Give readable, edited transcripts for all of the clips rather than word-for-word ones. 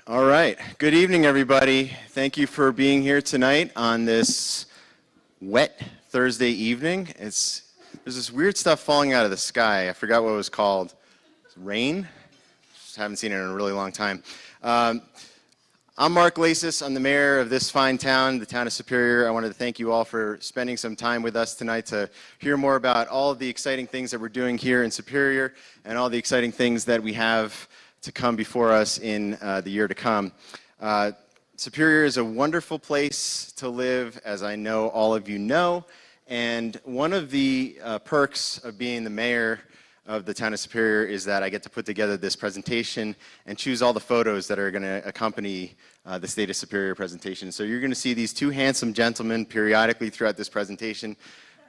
All right. Good evening, everybody. Thank you for being here tonight on this wet Thursday evening. There's this weird stuff falling out of the sky. I forgot what it was called. Rain? Just haven't seen it in a really long time. I'm Mark Lacis. I'm the mayor of this fine town, the town of Superior. I wanted to thank you all for spending some time with us tonight to hear more about all of the exciting things that we're doing here in Superior and all the exciting things that we have to come before us in the year to come. Superior is a wonderful place to live, as I know all of you know, and one of the perks of being the mayor of the town of Superior is that I get to put together this presentation and choose all the photos that are going to accompany the State of Superior presentation. So you're going to see these two handsome gentlemen periodically throughout this presentation.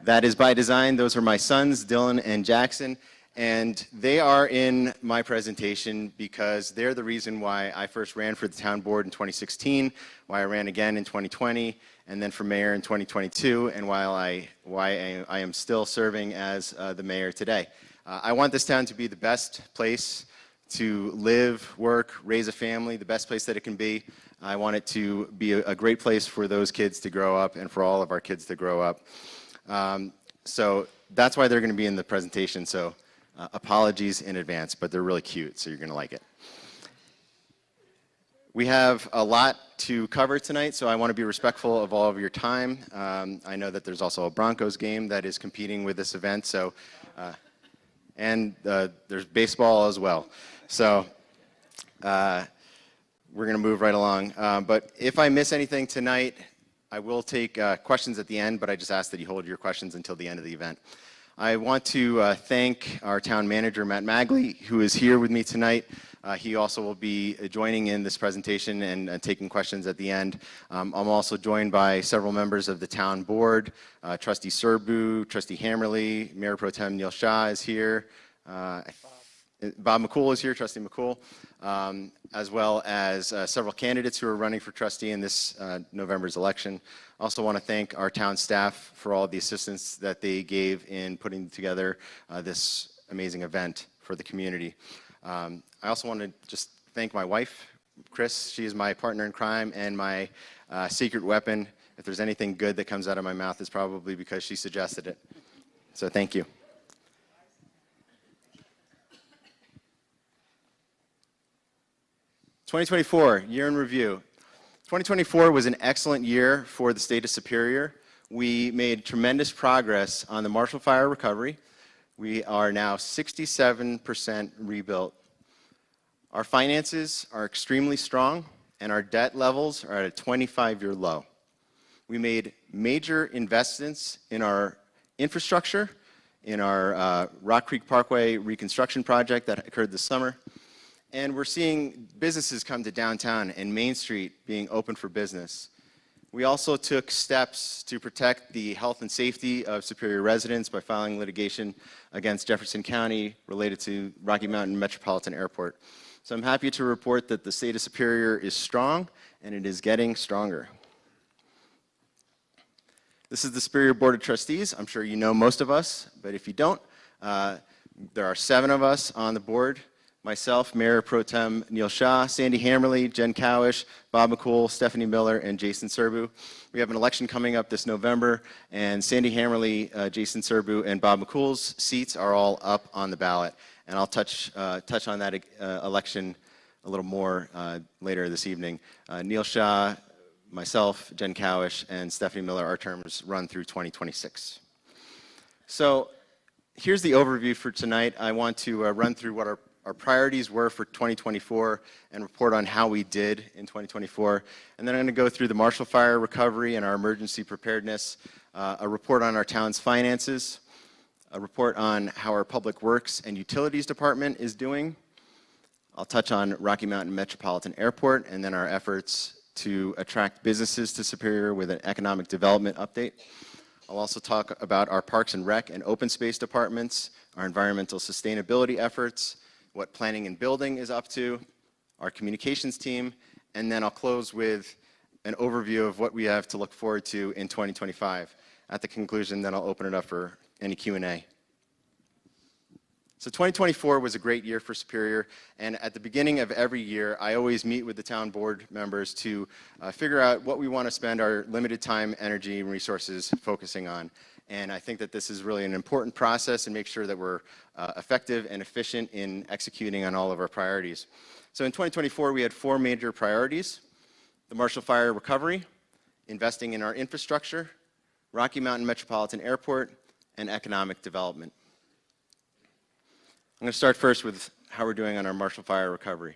That is by design. Those are my sons, Dylan and Jackson. And they are in my presentation because they're the reason why I first ran for the town board in 2016, why I ran again in 2020, and then for mayor in 2022, and why I am still serving as the mayor today. I want this town to be the best place to live, work, raise a family, the best place that it can be. I want it to be a great place for those kids to grow up and for all of our kids to grow up. So that's why they're going to be in the presentation. So apologies in advance, but they're really cute, so you're going to like it. We have a lot to cover tonight, so I want to be respectful of all of your time. I know that there's also a Broncos game that is competing with this event, so and there's baseball as well. So we're going to move right along. But if I miss anything tonight, I will take questions at the end, but I just ask that you hold your questions until the end of the event. I want to thank our town manager, Matt Magley, who is here with me tonight. He also will be joining in this presentation and taking questions at the end. I'm also joined by several members of the town board. Trustee Serbu, Trustee Hammerly, Mayor Pro Tem Neil Shah is here. Bob McCool is here, Trustee McCool, as well as several candidates who are running for trustee in this November's election. I also want to thank our town staff for all the assistance that they gave in putting together this amazing event for the community. I also want to just thank my wife, Chris. She is my partner in crime and my secret weapon. If there's anything good that comes out of my mouth, it's probably because she suggested it. So thank you. '24, year in review. 2024 was an excellent year for the state of Superior. We made tremendous progress on the Marshall Fire recovery. We are now 67% rebuilt. Our finances are extremely strong, and our debt levels are at a 25-year low. We made major investments in our infrastructure, in our Rock Creek Parkway reconstruction project that occurred this summer. And we're seeing businesses come to downtown and Main Street being open for business. We also took steps to protect the health and safety of Superior residents by filing litigation against Jefferson County related to Rocky Mountain Metropolitan Airport. So I'm happy to report that the state of Superior is strong and it is getting stronger. This is the Superior Board of Trustees. I'm sure you know most of us, but if you don't, there are 7 of us on the board. Myself, Mayor Pro Tem Neil Shah, Sandy Hammerly, Jen Cowish, Bob McCool, Stephanie Miller, and Jason Serbu. We have an election coming up this November, and Sandy Hammerly, Jason Serbu, and Bob McCool's seats are all up on the ballot. And I'll touch on that election a little more later this evening. Neil Shah, myself, Jen Cowish, and Stephanie Miller, our terms run through 2026. So here's the overview for tonight. I want to run through what our priorities were for 2024 and report on how we did in 2024. And then I'm going to go through the Marshall Fire recovery and our emergency preparedness, a report on our town's finances, a report on how our Public Works and Utilities Department is doing. I'll touch on Rocky Mountain Metropolitan Airport and then our efforts to attract businesses to Superior with an economic development update. I'll also talk about our Parks and Rec and Open Space departments, our environmental sustainability efforts, what planning and building is up to, our communications team, and then I'll close with an overview of what we have to look forward to in 2025. At the conclusion, then I'll open it up for any Q&A. So 2024 was a great year for Superior, and at the beginning of every year, I always meet with the town board members to figure out what we want to spend our limited time, energy, and resources focusing on. And I think that this is really an important process and make sure that we're effective and efficient in executing on all of our priorities. So in 2024, we had 4 major priorities: the Marshall Fire recovery, investing in our infrastructure, Rocky Mountain Metropolitan Airport, and economic development. I'm going to start first with how we're doing on our Marshall Fire recovery.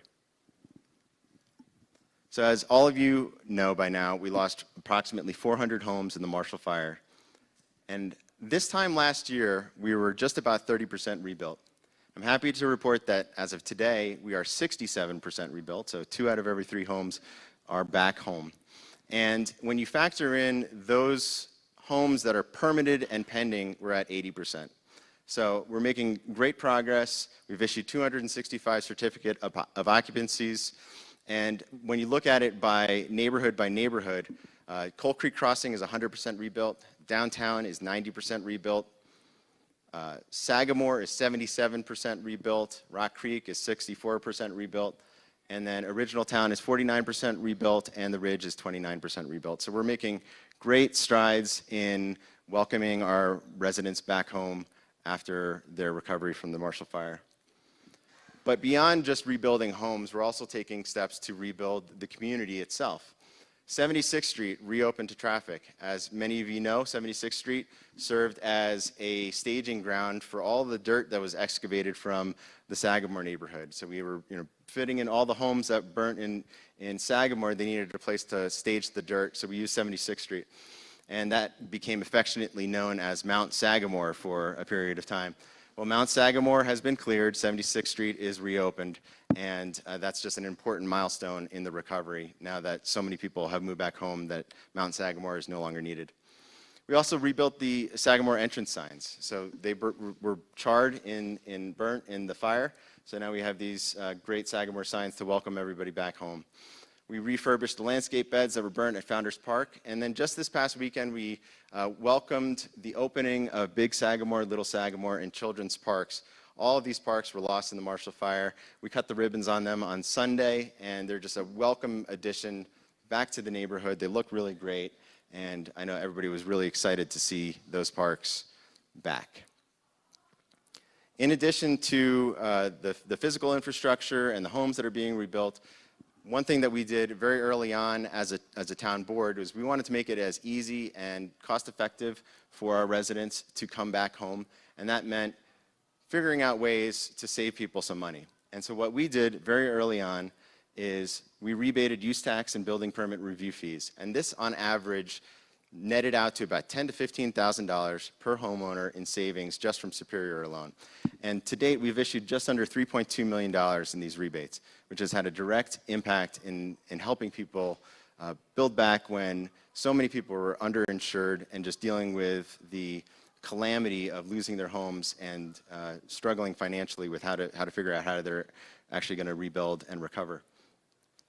So as all of you know by now, we lost approximately 400 homes in the Marshall Fire. And this time last year, we were just about 30% rebuilt. I'm happy to report that as of today, we are 67% rebuilt, so 2 out of every 3 homes are back home. And when you factor in those homes that are permitted and pending, we're at 80%. So we're making great progress. We've issued 265 certificate of occupancies. And when you look at it by neighborhood, Coal Creek Crossing is 100% rebuilt. Downtown is 90% rebuilt. Sagamore is 77% rebuilt. Rock Creek is 64% rebuilt. And then Original Town is 49% rebuilt, and the Ridge is 29% rebuilt. So we're making great strides in welcoming our residents back home after their recovery from the Marshall Fire. But beyond just rebuilding homes, we're also taking steps to rebuild the community itself. 76th Street reopened to traffic. As many of you know, 76th Street served as a staging ground for all the dirt that was excavated from the Sagamore neighborhood. So we were fitting in all the homes that burnt in Sagamore. They needed a place to stage the dirt, so we used 76th Street. And that became affectionately known as Mount Sagamore for a period of time. Well, Mount Sagamore has been cleared, 76th Street is reopened, and that's just an important milestone in the recovery now that so many people have moved back home that Mount Sagamore is no longer needed. We also rebuilt the Sagamore entrance signs. So they were charred and burnt in the fire, so now we have these great Sagamore signs to welcome everybody back home. We refurbished the landscape beds that were burnt at Founders Park. And then just this past weekend, we welcomed the opening of Big Sagamore, Little Sagamore, and Children's Parks. All of these parks were lost in the Marshall Fire. We cut the ribbons on them on Sunday, and they're just a welcome addition back to the neighborhood. They look really great, and I know everybody was really excited to see those parks back. In addition to the physical infrastructure and the homes that are being rebuilt, one thing that we did very early on as a town board was we wanted to make it as easy and cost-effective for our residents to come back home, and that meant figuring out ways to save people some money. And so what we did very early on is we rebated use tax and building permit review fees, and this on average netted out to about $10,000 to $15,000 per homeowner in savings just from Superior alone. And to date, we've issued just under $3.2 million in these rebates, which has had a direct impact in helping people build back when so many people were underinsured and just dealing with the calamity of losing their homes and struggling financially with how to figure out how they're actually going to rebuild and recover.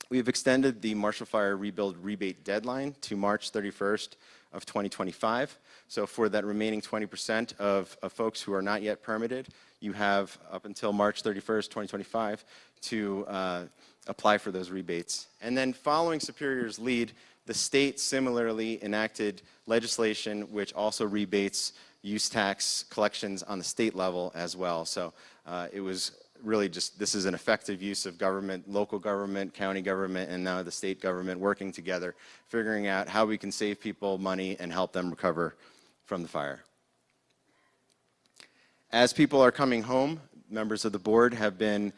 We've extended the Marshall Fire rebuild rebate deadline to March 31st of 2025. So for that remaining 20% of folks who are not yet permitted, you have up until March 31st, 2025 to apply for those rebates. And then following Superior's lead, the state similarly enacted legislation which also rebates use tax collections on the state level as well. So it was really just, this is an effective use of government, local government, county government, and now the state government working together, figuring out how we can save people money and help them recover from the fire. As people are coming home, members of the board have been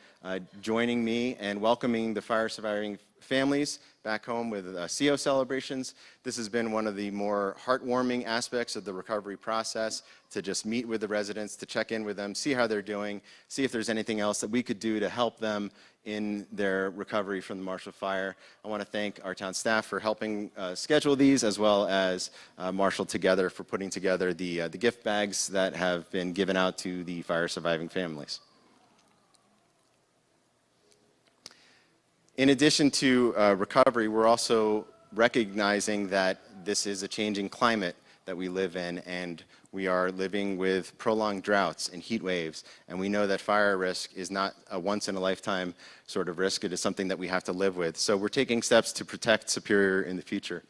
joining me and welcoming the fire surviving families back home with CO celebrations. This has been one of the more heartwarming aspects of the recovery process, to just meet with the residents, to check in with them, see how they're doing, see if there's anything else that we could do to help them in their recovery from the Marshall Fire. I want to thank our town staff for helping schedule these, as well as Marshall Together for putting together the gift bags that have been given out to the fire surviving families. In addition to recovery, we're also recognizing that this is a changing climate that we live in, and We are living with prolonged droughts and heat waves, and we know that fire risk is not a once-in-a-lifetime sort of risk. It is something that we have to live with. So we're taking steps to protect Superior in the future.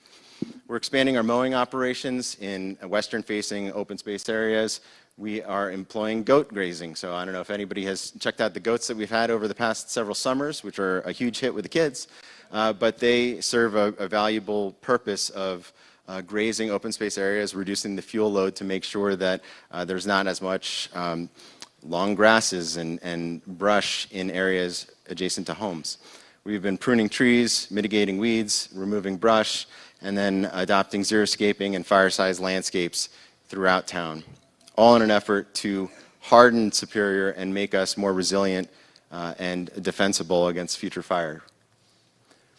We're expanding our mowing operations in western-facing open space areas. We are employing goat grazing. So I don't know if anybody has checked out the goats that we've had over the past several summers, which are a huge hit with the kids, but they serve a valuable purpose of grazing open space areas, reducing the fuel load to make sure that there's not as much long grasses and brush in areas adjacent to homes. We've been pruning trees, mitigating weeds, removing brush, and then adopting xeriscaping and fire-size landscapes throughout town, all in an effort to harden Superior and make us more resilient and defensible against future fire.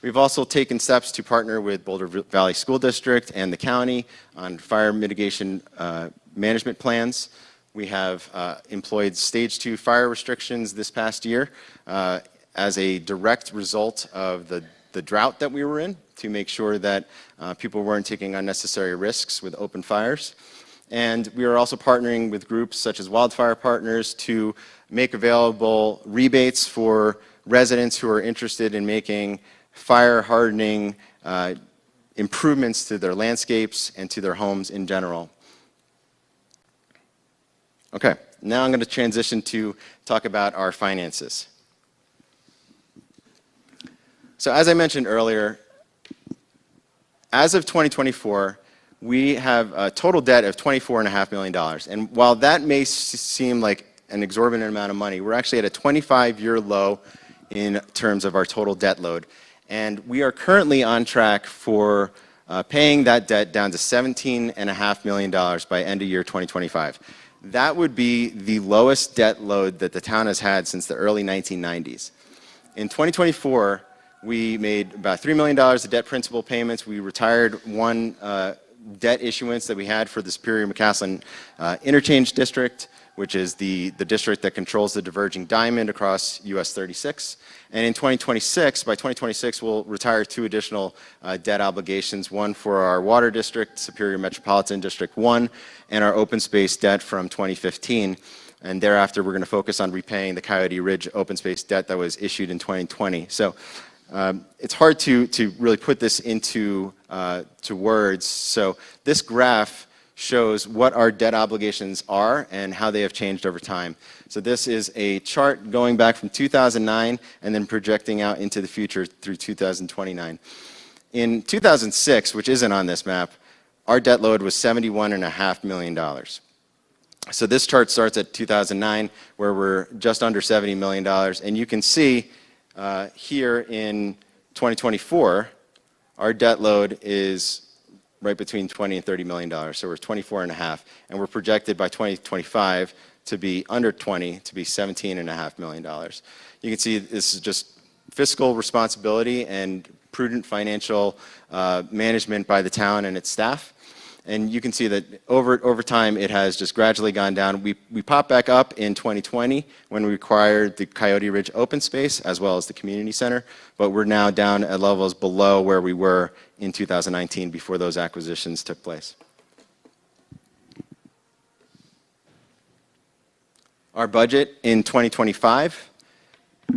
We've also taken steps to partner with Boulder Valley School District and the county on fire mitigation management plans. We have employed stage 2 fire restrictions this past year as a direct result of the drought that we were in, to make sure that people weren't taking unnecessary risks with open fires. And we are also partnering with groups such as Wildfire Partners to make available rebates for residents who are interested in making fire hardening improvements to their landscapes and to their homes in general. Okay, now I'm going to transition to talk about our finances. So as I mentioned earlier, as of 2024, we have a total debt of $24.5 million. And while that may seem like an exorbitant amount of money, we're actually at a 25-year low in terms of our total debt load. And we are currently on track for paying that debt down to $17.5 million by end of year 2025. That would be the lowest debt load that the town has had since the early 1990s. In 2024, we made about $3 million of debt principal payments. We retired one debt issuance that we had for the Superior-McCaslin Interchange District, which is the district that controls the diverging diamond across US 36. And in 2026, by 2026, we'll retire 2 additional debt obligations, one for our water district, Superior Metropolitan District 1, and our open space debt from 2015. And thereafter, we're going to focus on repaying the Coyote Ridge open space debt that was issued in 2020. So it's hard to really put this into to words. So this graph shows what our debt obligations are and how they have changed over time. So this is a chart going back from 2009 and then projecting out into the future through 2029. In 2006, which isn't on this map, our debt load was $71.5 million. So this chart starts at 2009, where we're just under $70 million. And you can see here in 2024, our debt load is right between $20 and $30 million. So we're 24.5, and we're projected by 2025 to be under 20, to be $17.5 million. You can see this is just fiscal responsibility and prudent financial management by the town and its staff. And you can see that over time, it has just gradually gone down. We popped back up in 2020 when we acquired the Coyote Ridge open space as well as the community center, but we're now down at levels below where we were in 2019 before those acquisitions took place. Our budget in 2025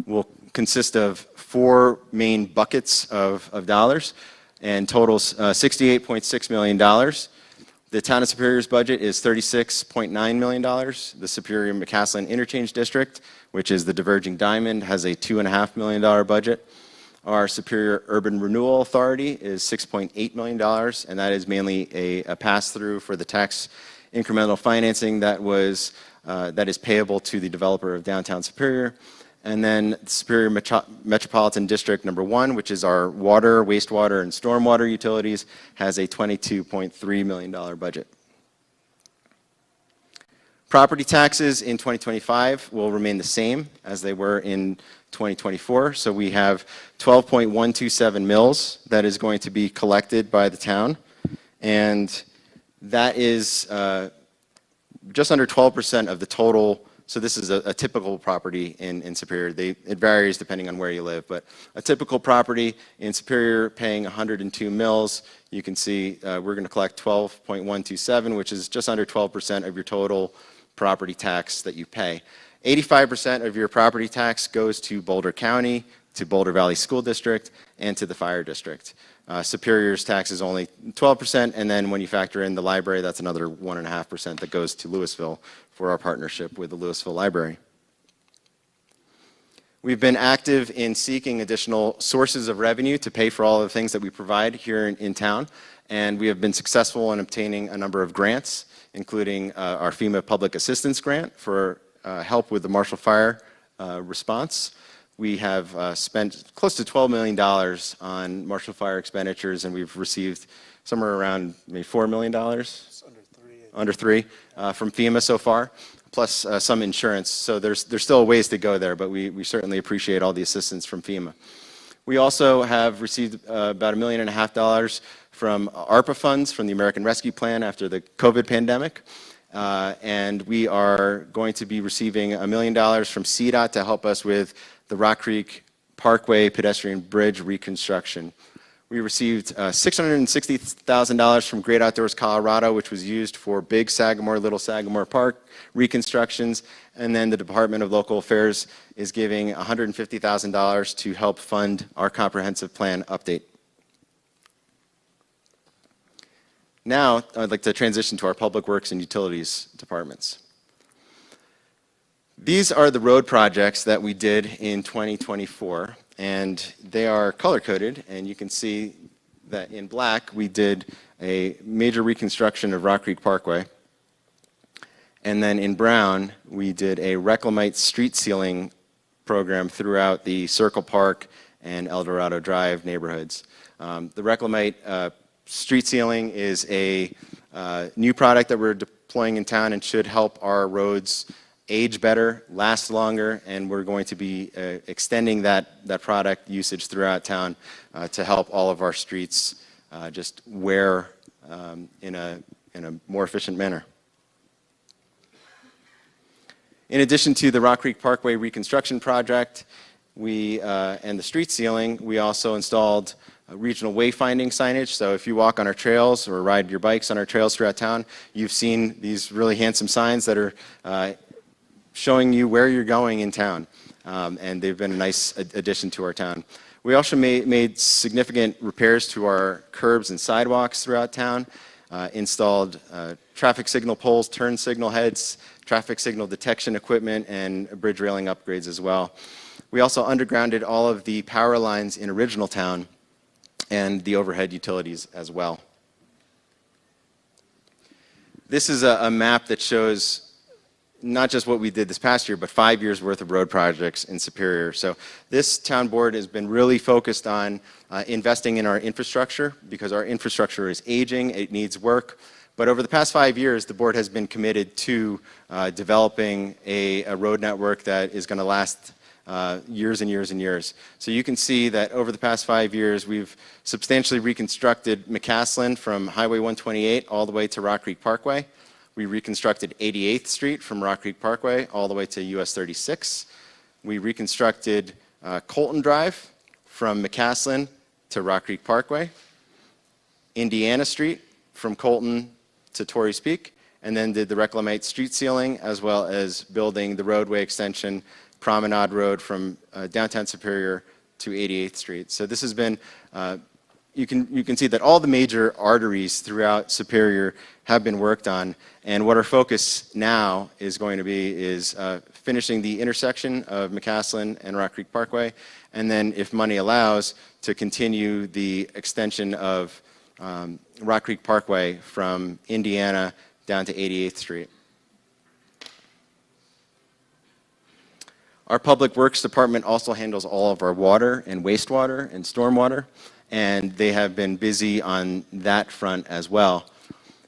will consist of 4 main buckets of dollars and totals $68.6 million. The Town of Superior's budget is $36.9 million. The Superior-McCaslin Interchange District, which is the diverging diamond, has a $2.5 million budget. Our Superior Urban Renewal Authority is $6.8 million, and that is mainly a pass-through for the tax incremental financing that is payable to the developer of downtown Superior. And then Superior Metropolitan District number 1, which is our water, wastewater, and stormwater utilities, has a $22.3 million budget. Property taxes in 2025 will remain the same as they were in 2024. So we have 12.127 mills that is going to be collected by the town. And that is just under 12% of the total So this is a typical property in Superior. It varies depending on where you live, but a typical property in Superior paying 102 mills. You can see we're going to collect 12.127, which is just under 12% of your total property tax that you pay. 85% of your property tax goes to Boulder County, to Boulder Valley School District, and to the Fire District. Superior's tax is only 12%, and then when you factor in the library, that's another 1.5% that goes to Louisville for our partnership with the Louisville Library. We've been active in seeking additional sources of revenue to pay for all of the things that we provide here in town, and we have been successful in obtaining a number of grants, including our FEMA Public Assistance Grant for help with the Marshall Fire response. We have spent close to $12 million on Marshall Fire expenditures, and we've received somewhere around maybe $4 million? It's under three from FEMA so far, plus some insurance. So there's still a ways to go there, but we certainly appreciate all the assistance from FEMA. We also have received about $1.5 million from ARPA funds from the American Rescue Plan after the COVID pandemic. And we are going to be receiving $1 million from CDOT to help us with the Rock Creek Parkway pedestrian bridge reconstruction. We received $660,000 from Great Outdoors Colorado, which was used for Big Sagamore, Little Sagamore Park reconstructions. And then the Department of Local Affairs is giving $150,000 to help fund our comprehensive plan update. Now, I'd like to transition to our Public Works and Utilities departments. These are the road projects that we did in 2024, and they are color-coded, and you can see that in black, we did a major reconstruction of Rock Creek Parkway, and then in brown, we did a reclamite street sealing program throughout the Circle Park and El Dorado Drive neighborhoods. The reclamite street sealing is a new product that we're deploying in town and should help our roads age better, last longer, and we're going to be extending that product usage throughout town to help all of our streets just wear in a more efficient manner. In addition to the Rock Creek Parkway reconstruction project and the street sealing, we also installed regional wayfinding signage. So if you walk on our trails or ride your bikes on our trails throughout town, you've seen these really handsome signs that are showing you where you're going in town, and they've been a nice addition to our town. We also made significant repairs to our curbs and sidewalks throughout town, installed traffic signal poles, turn signal heads, traffic signal detection equipment, and bridge railing upgrades as well. We also undergrounded all of the power lines in Original Town and the overhead utilities as well. This is a map that shows not just what we did this past year, but 5 years worth of road projects in Superior. So this town board has been really focused on investing in our infrastructure because our infrastructure is aging, it needs work. But over the past 5 years, the board has been committed to developing a road network that is going to last years and years and years. So you can see that over the past 5 years, we've substantially reconstructed McCaslin from Highway 128 all the way to Rock Creek Parkway. We reconstructed 88th Street from Rock Creek Parkway all the way to US 36. We reconstructed Colton Drive from McCaslin to Rock Creek Parkway, Indiana Street from Colton to Torrey's Peak, and then did the reclamite street sealing as well as building the roadway extension Promenade Road from downtown Superior to 88th Street. So this has been, you can see that all the major arteries throughout Superior have been worked on, and what our focus now is going to be is finishing the intersection of McCaslin and Rock Creek Parkway, and then if money allows, to continue the extension of Rock Creek Parkway from Indiana down to 88th Street. Our Public Works Department also handles all of our water and wastewater and stormwater, and they have been busy on that front as well.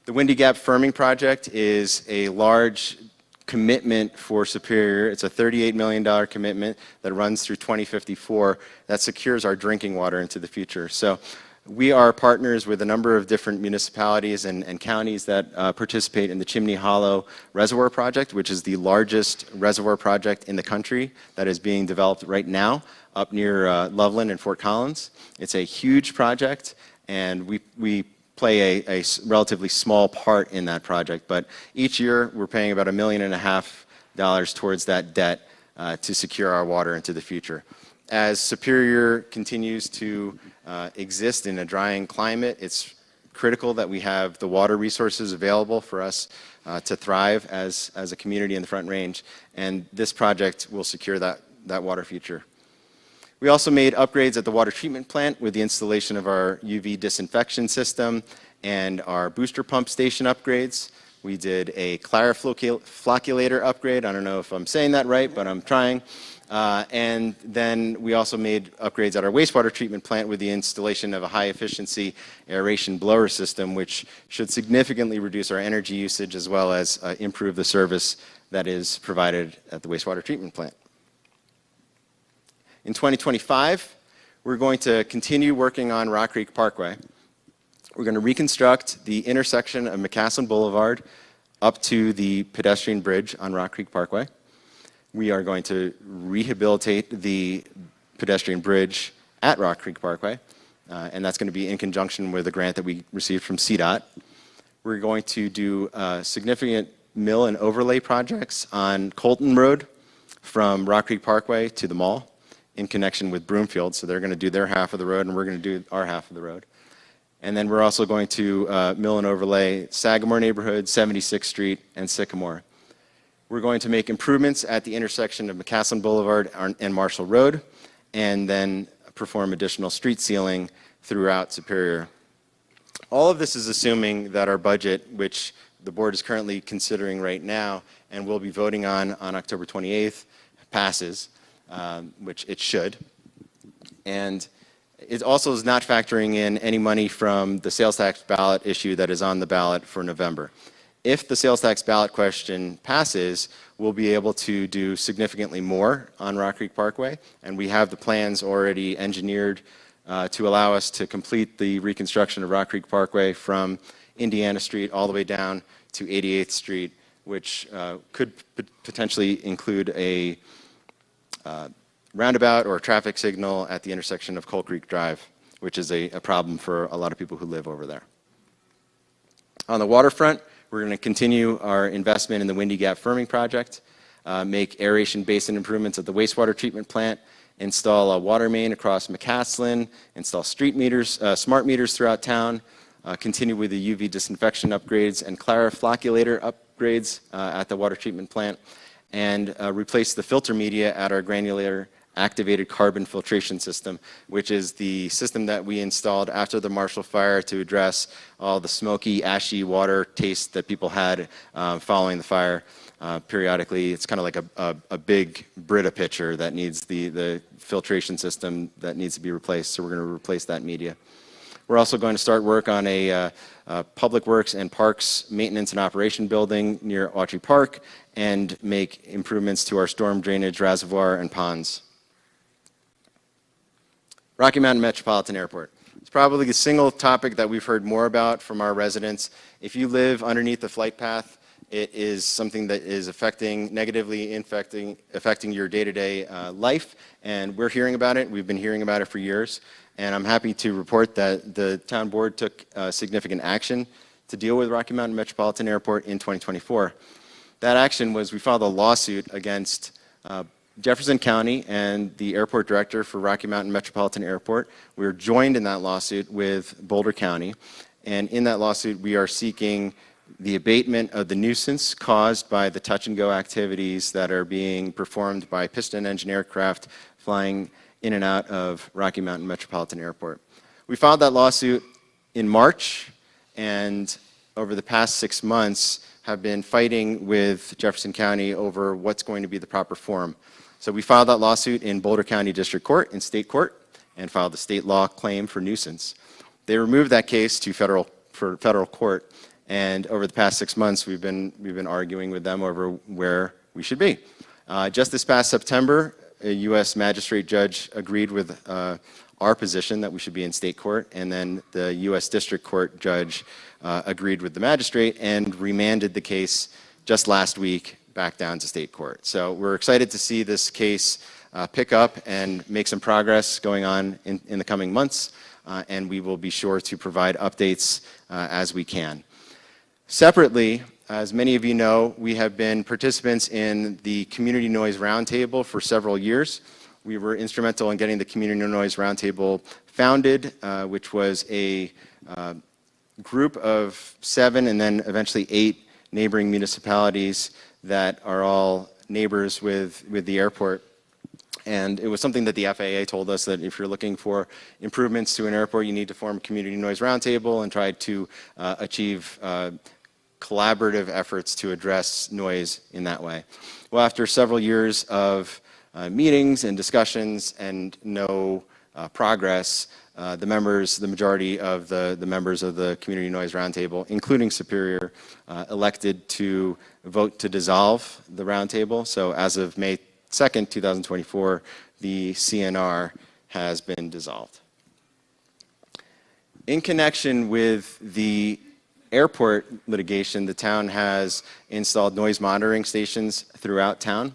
The Windy Gap Firming Project is a large commitment for Superior. It's a $38 million commitment that runs through 2054 that secures our drinking water into the future. So We are partners with a number of different municipalities and counties that participate in the Chimney Hollow Reservoir Project, which is the largest reservoir project in the country that is being developed right now up near Loveland and Fort Collins. It's a huge project, and we play a relatively small part in that project. But each year, we're paying about $1.5 million towards that debt to secure our water into the future. As Superior continues to exist in a drying climate, it's critical that we have the water resources available for us to thrive as a community in the Front Range, and this project will secure that water future. We also made upgrades at the water treatment plant with the installation of our UV disinfection system and our booster pump station upgrades. We did a clarificator upgrade. I don't know if I'm saying that right, but I'm trying. And then we also made upgrades at our wastewater treatment plant with the installation of a high-efficiency aeration blower system, which should significantly reduce our energy usage as well as improve the service that is provided at the wastewater treatment plant. In 2025, we're going to continue working on Rock Creek Parkway. We're going to reconstruct the intersection of McCaslin Boulevard up to the pedestrian bridge on Rock Creek Parkway. We are going to rehabilitate the pedestrian bridge at Rock Creek Parkway, and that's going to be in conjunction with a grant that we received from CDOT. We're going to do significant mill and overlay projects on Colton Road from Rock Creek Parkway to the mall in connection with Broomfield. So they're going to do their half of the road, and we're going to do our half of the road. And then we're also going to mill and overlay Sagamore neighborhood, 76th Street, and Sycamore. We're going to make improvements at the intersection of McCaslin Boulevard and Marshall Road, and then perform additional street sealing throughout Superior. All of this is assuming that our budget, which the board is currently considering right now and will be voting on October 28th, passes, which it should. And it also is not factoring in any money from the sales tax ballot issue that is on the ballot for November. If the sales tax ballot question passes, we'll be able to do significantly more on Rock Creek Parkway, and we have the plans already engineered to allow us to complete the reconstruction of Rock Creek Parkway from Indiana Street all the way down to 88th Street, which could potentially include a roundabout or a traffic signal at the intersection of Coal Creek Drive, which is a problem for a lot of people who live over there. On the waterfront, we're going to continue our investment in the Windy Gap Firming Project, make aeration basin improvements at the wastewater treatment plant, install a water main across McCaslin, install street meters, smart meters throughout town, continue with the UV disinfection upgrades and clarificator upgrades at the water treatment plant, and replace the filter media at our granular activated carbon filtration system, which is the system that we installed after the Marshall Fire to address all the smoky, ashy water taste that people had following the fire periodically. It's kind of like a big Brita pitcher that needs the filtration system that needs to be replaced, so we're going to replace that media. We're also going to start work on a Public Works and Parks Maintenance and Operation building near Autry Park and make improvements to our storm drainage reservoir and ponds. Rocky Mountain Metropolitan Airport. It's probably the single topic that we've heard more about from our residents. If you live underneath the flight path, it is something that is negatively affecting your day-to-day life, and we're hearing about it. We've been hearing about it for years, and I'm happy to report that the town board took significant action to deal with Rocky Mountain Metropolitan Airport in 2024. That action was we filed a lawsuit against Jefferson County and the airport director for Rocky Mountain Metropolitan Airport. We were joined in that lawsuit with Boulder County, and in that lawsuit we are seeking the abatement of the nuisance caused by the touch-and-go activities that are being performed by piston engine aircraft flying in and out of Rocky Mountain Metropolitan Airport. We filed that lawsuit in March, and over the past 6 months have been fighting with Jefferson County over what's going to be the proper forum. So we filed that lawsuit in Boulder County District Court, in state court, and filed a state law claim for nuisance. They removed that case to federal court, and over the past 6 months, we've been arguing with them over where we should be. Just this past September, a U.S. magistrate judge agreed with our position that we should be in state court, and then the U.S. District Court judge agreed with the magistrate and remanded the case just last week back down to state court. So we're excited to see this case pick up and make some progress going on in the coming months, and we will be sure to provide updates as we can. Separately, as many of you know, we have been participants in the Community Noise Roundtable for several years. We were instrumental in getting the Community Noise Roundtable founded, which was a group of 7 and then eventually 8 neighboring municipalities that are all neighbors with the airport. And it was something that the FAA told us, that if you're looking for improvements to an airport, you need to form a Community Noise Roundtable and try to achieve collaborative efforts to address noise in that way. Well, after several years of meetings and discussions and no progress, the majority of the members of the Community Noise Roundtable, including Superior, elected to vote to dissolve the roundtable. So as of May 2nd, 2024, the CNR has been dissolved. In connection with the airport litigation, the town has installed noise monitoring stations throughout town,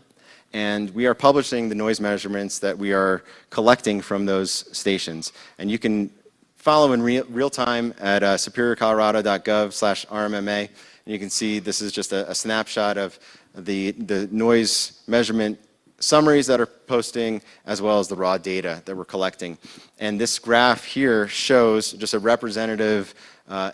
and we are publishing the noise measurements that we are collecting from those stations. And you can follow in real time at superiorcolorado.gov/RMMA, and you can see this is just a snapshot of the noise measurement summaries that are posting, as well as the raw data that we're collecting. And this graph here shows just a representative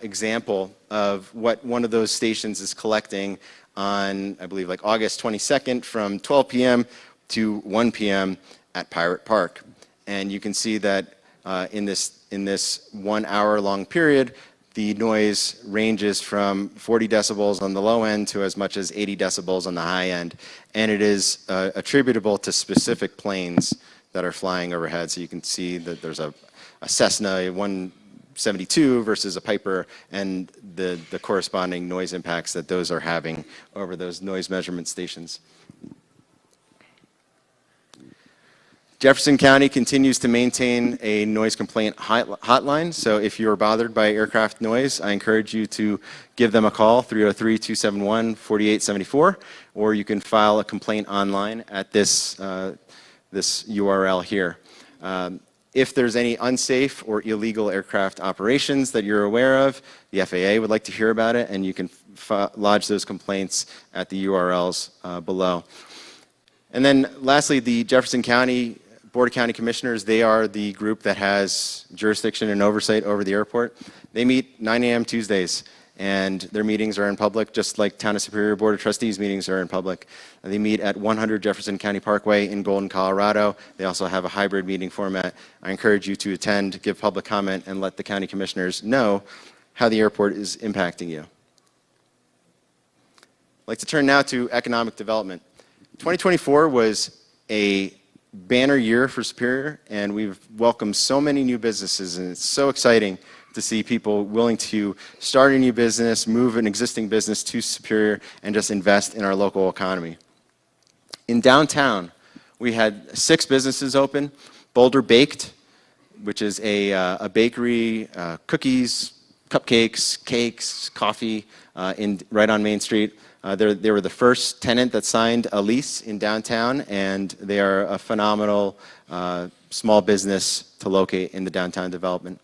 example of what one of those stations is collecting on, I believe, like August 22nd from 12 p.m. to 1 p.m. at Pirate Park. And you can see that in this 1 hour long period, the noise ranges from 40 decibels on the low end to as much as 80 decibels on the high end. And it is attributable to specific planes that are flying overhead. So you can see that there's a Cessna 172 versus a Piper, and the corresponding noise impacts that those are having over those noise measurement stations. Jefferson County continues to maintain a noise complaint hotline, so if you're bothered by aircraft noise, I encourage you to give them a call, 303-271-4874, or you can file a complaint online at this URL here. If there's any unsafe or illegal aircraft operations that you're aware of, the FAA would like to hear about it, and you can lodge those complaints at the URLs below. And then lastly, the Jefferson County Board of County Commissioners, they are the group that has jurisdiction and oversight over the airport. They meet 9 a.m. Tuesdays, and their meetings are in public, just like Town of Superior Board of Trustees meetings are in public. They meet at 100 Jefferson County Parkway in Golden, Colorado. They also have a hybrid meeting format. I encourage you to attend, give public comment, and let the county commissioners know how the airport is impacting you. I'd like to turn now to economic development. 2024 was a banner year for Superior, and we've welcomed so many new businesses, and it's so exciting to see people willing to start a new business, move an existing business to Superior, and just invest in our local economy. In downtown, we had 6 businesses open. Boulder Baked, which is a bakery, cookies, cupcakes, cakes, coffee, right on Main Street. They were the first tenant that signed a lease in downtown, and they are a phenomenal small business to locate in the downtown development.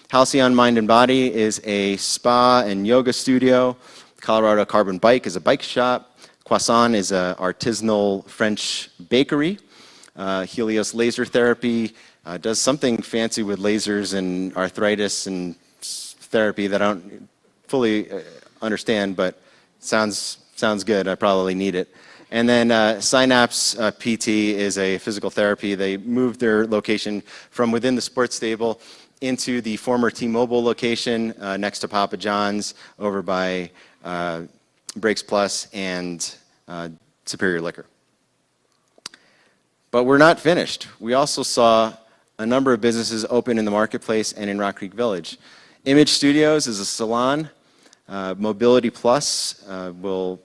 Halcyon Mind and Body is a spa and yoga studio. Colorado Carbon Bike is a bike shop. Croissant is an artisanal French bakery. Helios Laser Therapy does something fancy with lasers and arthritis and therapy that I don't fully understand, but sounds good. I probably need it. And then Synapse PT is a physical therapy. They moved their location from within the sports stable into the former T-Mobile location next to Papa John's over by Breaks Plus and Superior Liquor. But we're not finished. We also saw a number of businesses open in the marketplace and in Rock Creek Village. Image Studios is a salon. Mobility Plus will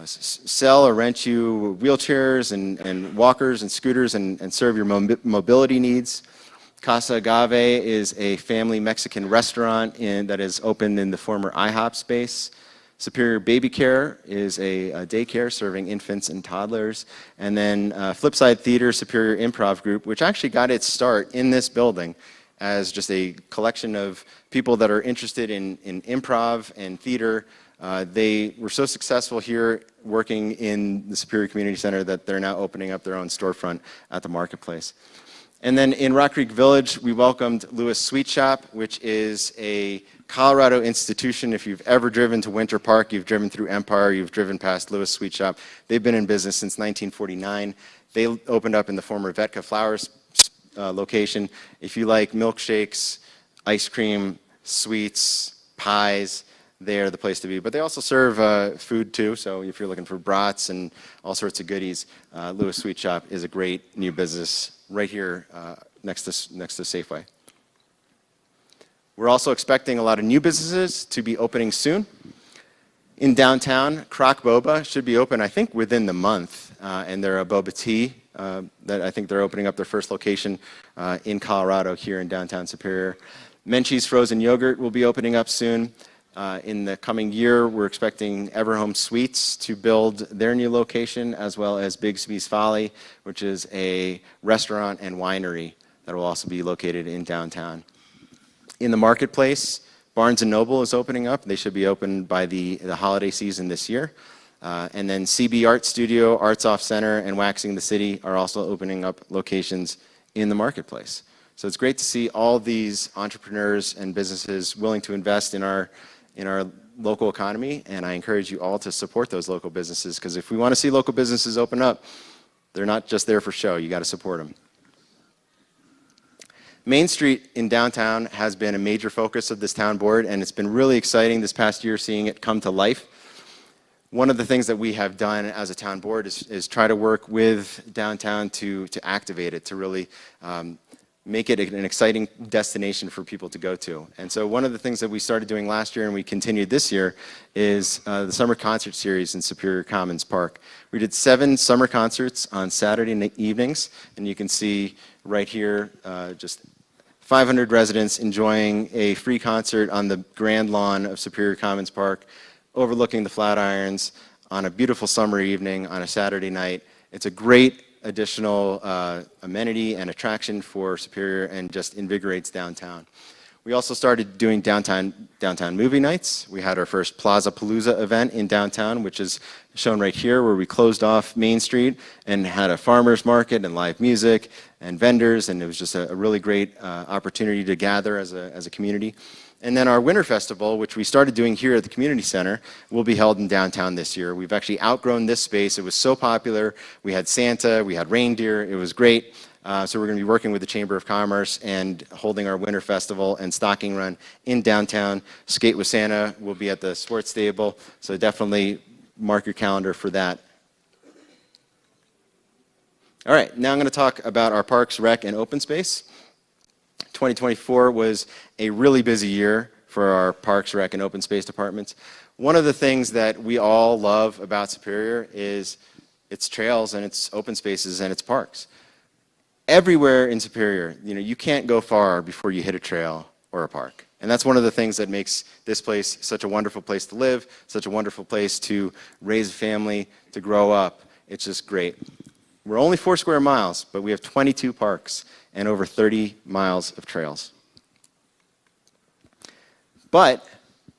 sell or rent you wheelchairs and walkers and scooters and serve your mobility needs. Casa Agave is a family Mexican restaurant that is opened in the former IHOP space. Superior Baby Care is a daycare serving infants and toddlers. And then Flipside Theater Superior Improv Group, which actually got its start in this building as just a collection of people that are interested in improv and theater. They were so successful here working in the Superior Community Center that they're now opening up their own storefront at the marketplace. And then in Rock Creek Village, we welcomed Lewis Sweet Shop, which is a Colorado institution. If you've ever driven to Winter Park, you've driven through Empire, you've driven past Lewis Sweet Shop. They've been in business since 1949. They opened up in the former Vetka Flowers location. If you like milkshakes, ice cream, sweets, pies, they're the place to be. But they also serve food too, so if you're looking for brats and all sorts of goodies, Lewis Sweet Shop is a great new business right here next to Safeway. We're also expecting a lot of new businesses to be opening soon. In downtown, Croc Boba should be open, I think, within the month, and they're a boba tea that I think they're opening up their first location in Colorado here in downtown Superior. Menchie's Frozen Yogurt will be opening up soon. In the coming year, we're expecting Everhome Sweets to build their new location, as well as Bigsby's Folly, which is a restaurant and winery that will also be located in downtown. In the marketplace, Barnes & Noble is opening up. They should be open by the holiday season this year. And then CB Art Studio, Arts Off Center, and Waxing the City are also opening up locations in the marketplace. So it's great to see all these entrepreneurs and businesses willing to invest in our local economy, and I encourage you all to support those local businesses, because if we want to see local businesses open up, they're not just there for show. You got to support them. Main Street in downtown has been a major focus of this town board, and it's been really exciting this past year seeing it come to life. One of the things that we have done as a town board is try to work with downtown to activate it, to really make it an exciting destination for people to go to. And so one of the things that we started doing last year and we continued this year is the summer concert series in Superior Commons Park. We did 7 summer concerts on Saturday evenings, and you can see right here just 500 residents enjoying a free concert on the grand lawn of Superior Commons Park, overlooking the Flatirons on a beautiful summer evening on a Saturday night. It's a great additional amenity and attraction for Superior and just invigorates downtown. We also started doing downtown movie nights. We had our first Plaza Palooza event in downtown, which is shown right here, where we closed off Main Street and had a farmer's market and live music and vendors, and it was just a really great opportunity to gather as a community. And then our Winter Festival, which we started doing here at the community center, will be held in downtown this year. We've actually outgrown this space. It was so popular. We had Santa, we had reindeer. It was great. So we're going to be working with the Chamber of Commerce and holding our Winter Festival and stocking run in downtown. Skate with Santa will be at the sports stable, so definitely mark your calendar for that. All right, now I'm going to talk about our Parks, Rec, and Open Space. 2024 was a really busy year for our Parks, Rec, and Open Space departments. One of the things that we all love about Superior is its trails and its open spaces and its parks. Everywhere in Superior, you can't go far before you hit a trail or a park. And that's one of the things that makes this place such a wonderful place to live, such a wonderful place to raise a family, to grow up. It's just great. We're only 4 square miles, but we have 22 parks and over 30 miles of trails. But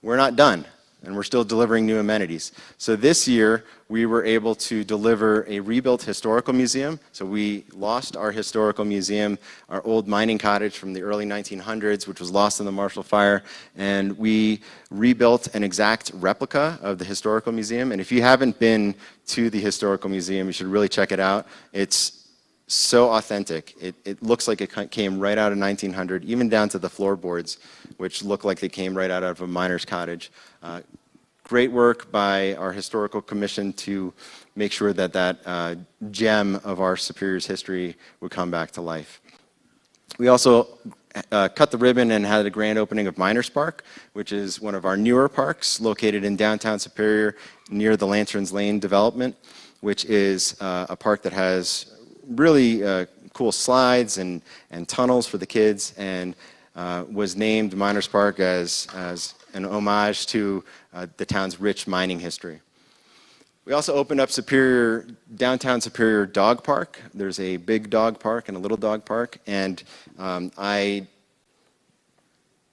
we're not done, and we're still delivering new amenities. So this year, we were able to deliver a rebuilt historical museum. So we lost our historical museum, our old mining cottage from the early 1900s, which was lost in the Marshall Fire, and we rebuilt an exact replica of the historical museum. And if you haven't been to the historical museum, you should really check it out. It's so authentic. It looks like it came right out of 1900, even down to the floorboards, which look like they came right out of a miner's cottage. Great work by our historical commission to make sure that that gem of our Superior's history would come back to life. We also cut the ribbon and had a grand opening of Miners Park, which is one of our newer parks located in downtown Superior near the Lanterns Lane development, which is a park that has really cool slides and tunnels for the kids, and was named Miners Park as an homage to the town's rich mining history. We also opened up downtown Superior Dog Park. There's a big dog park and a little dog park, and I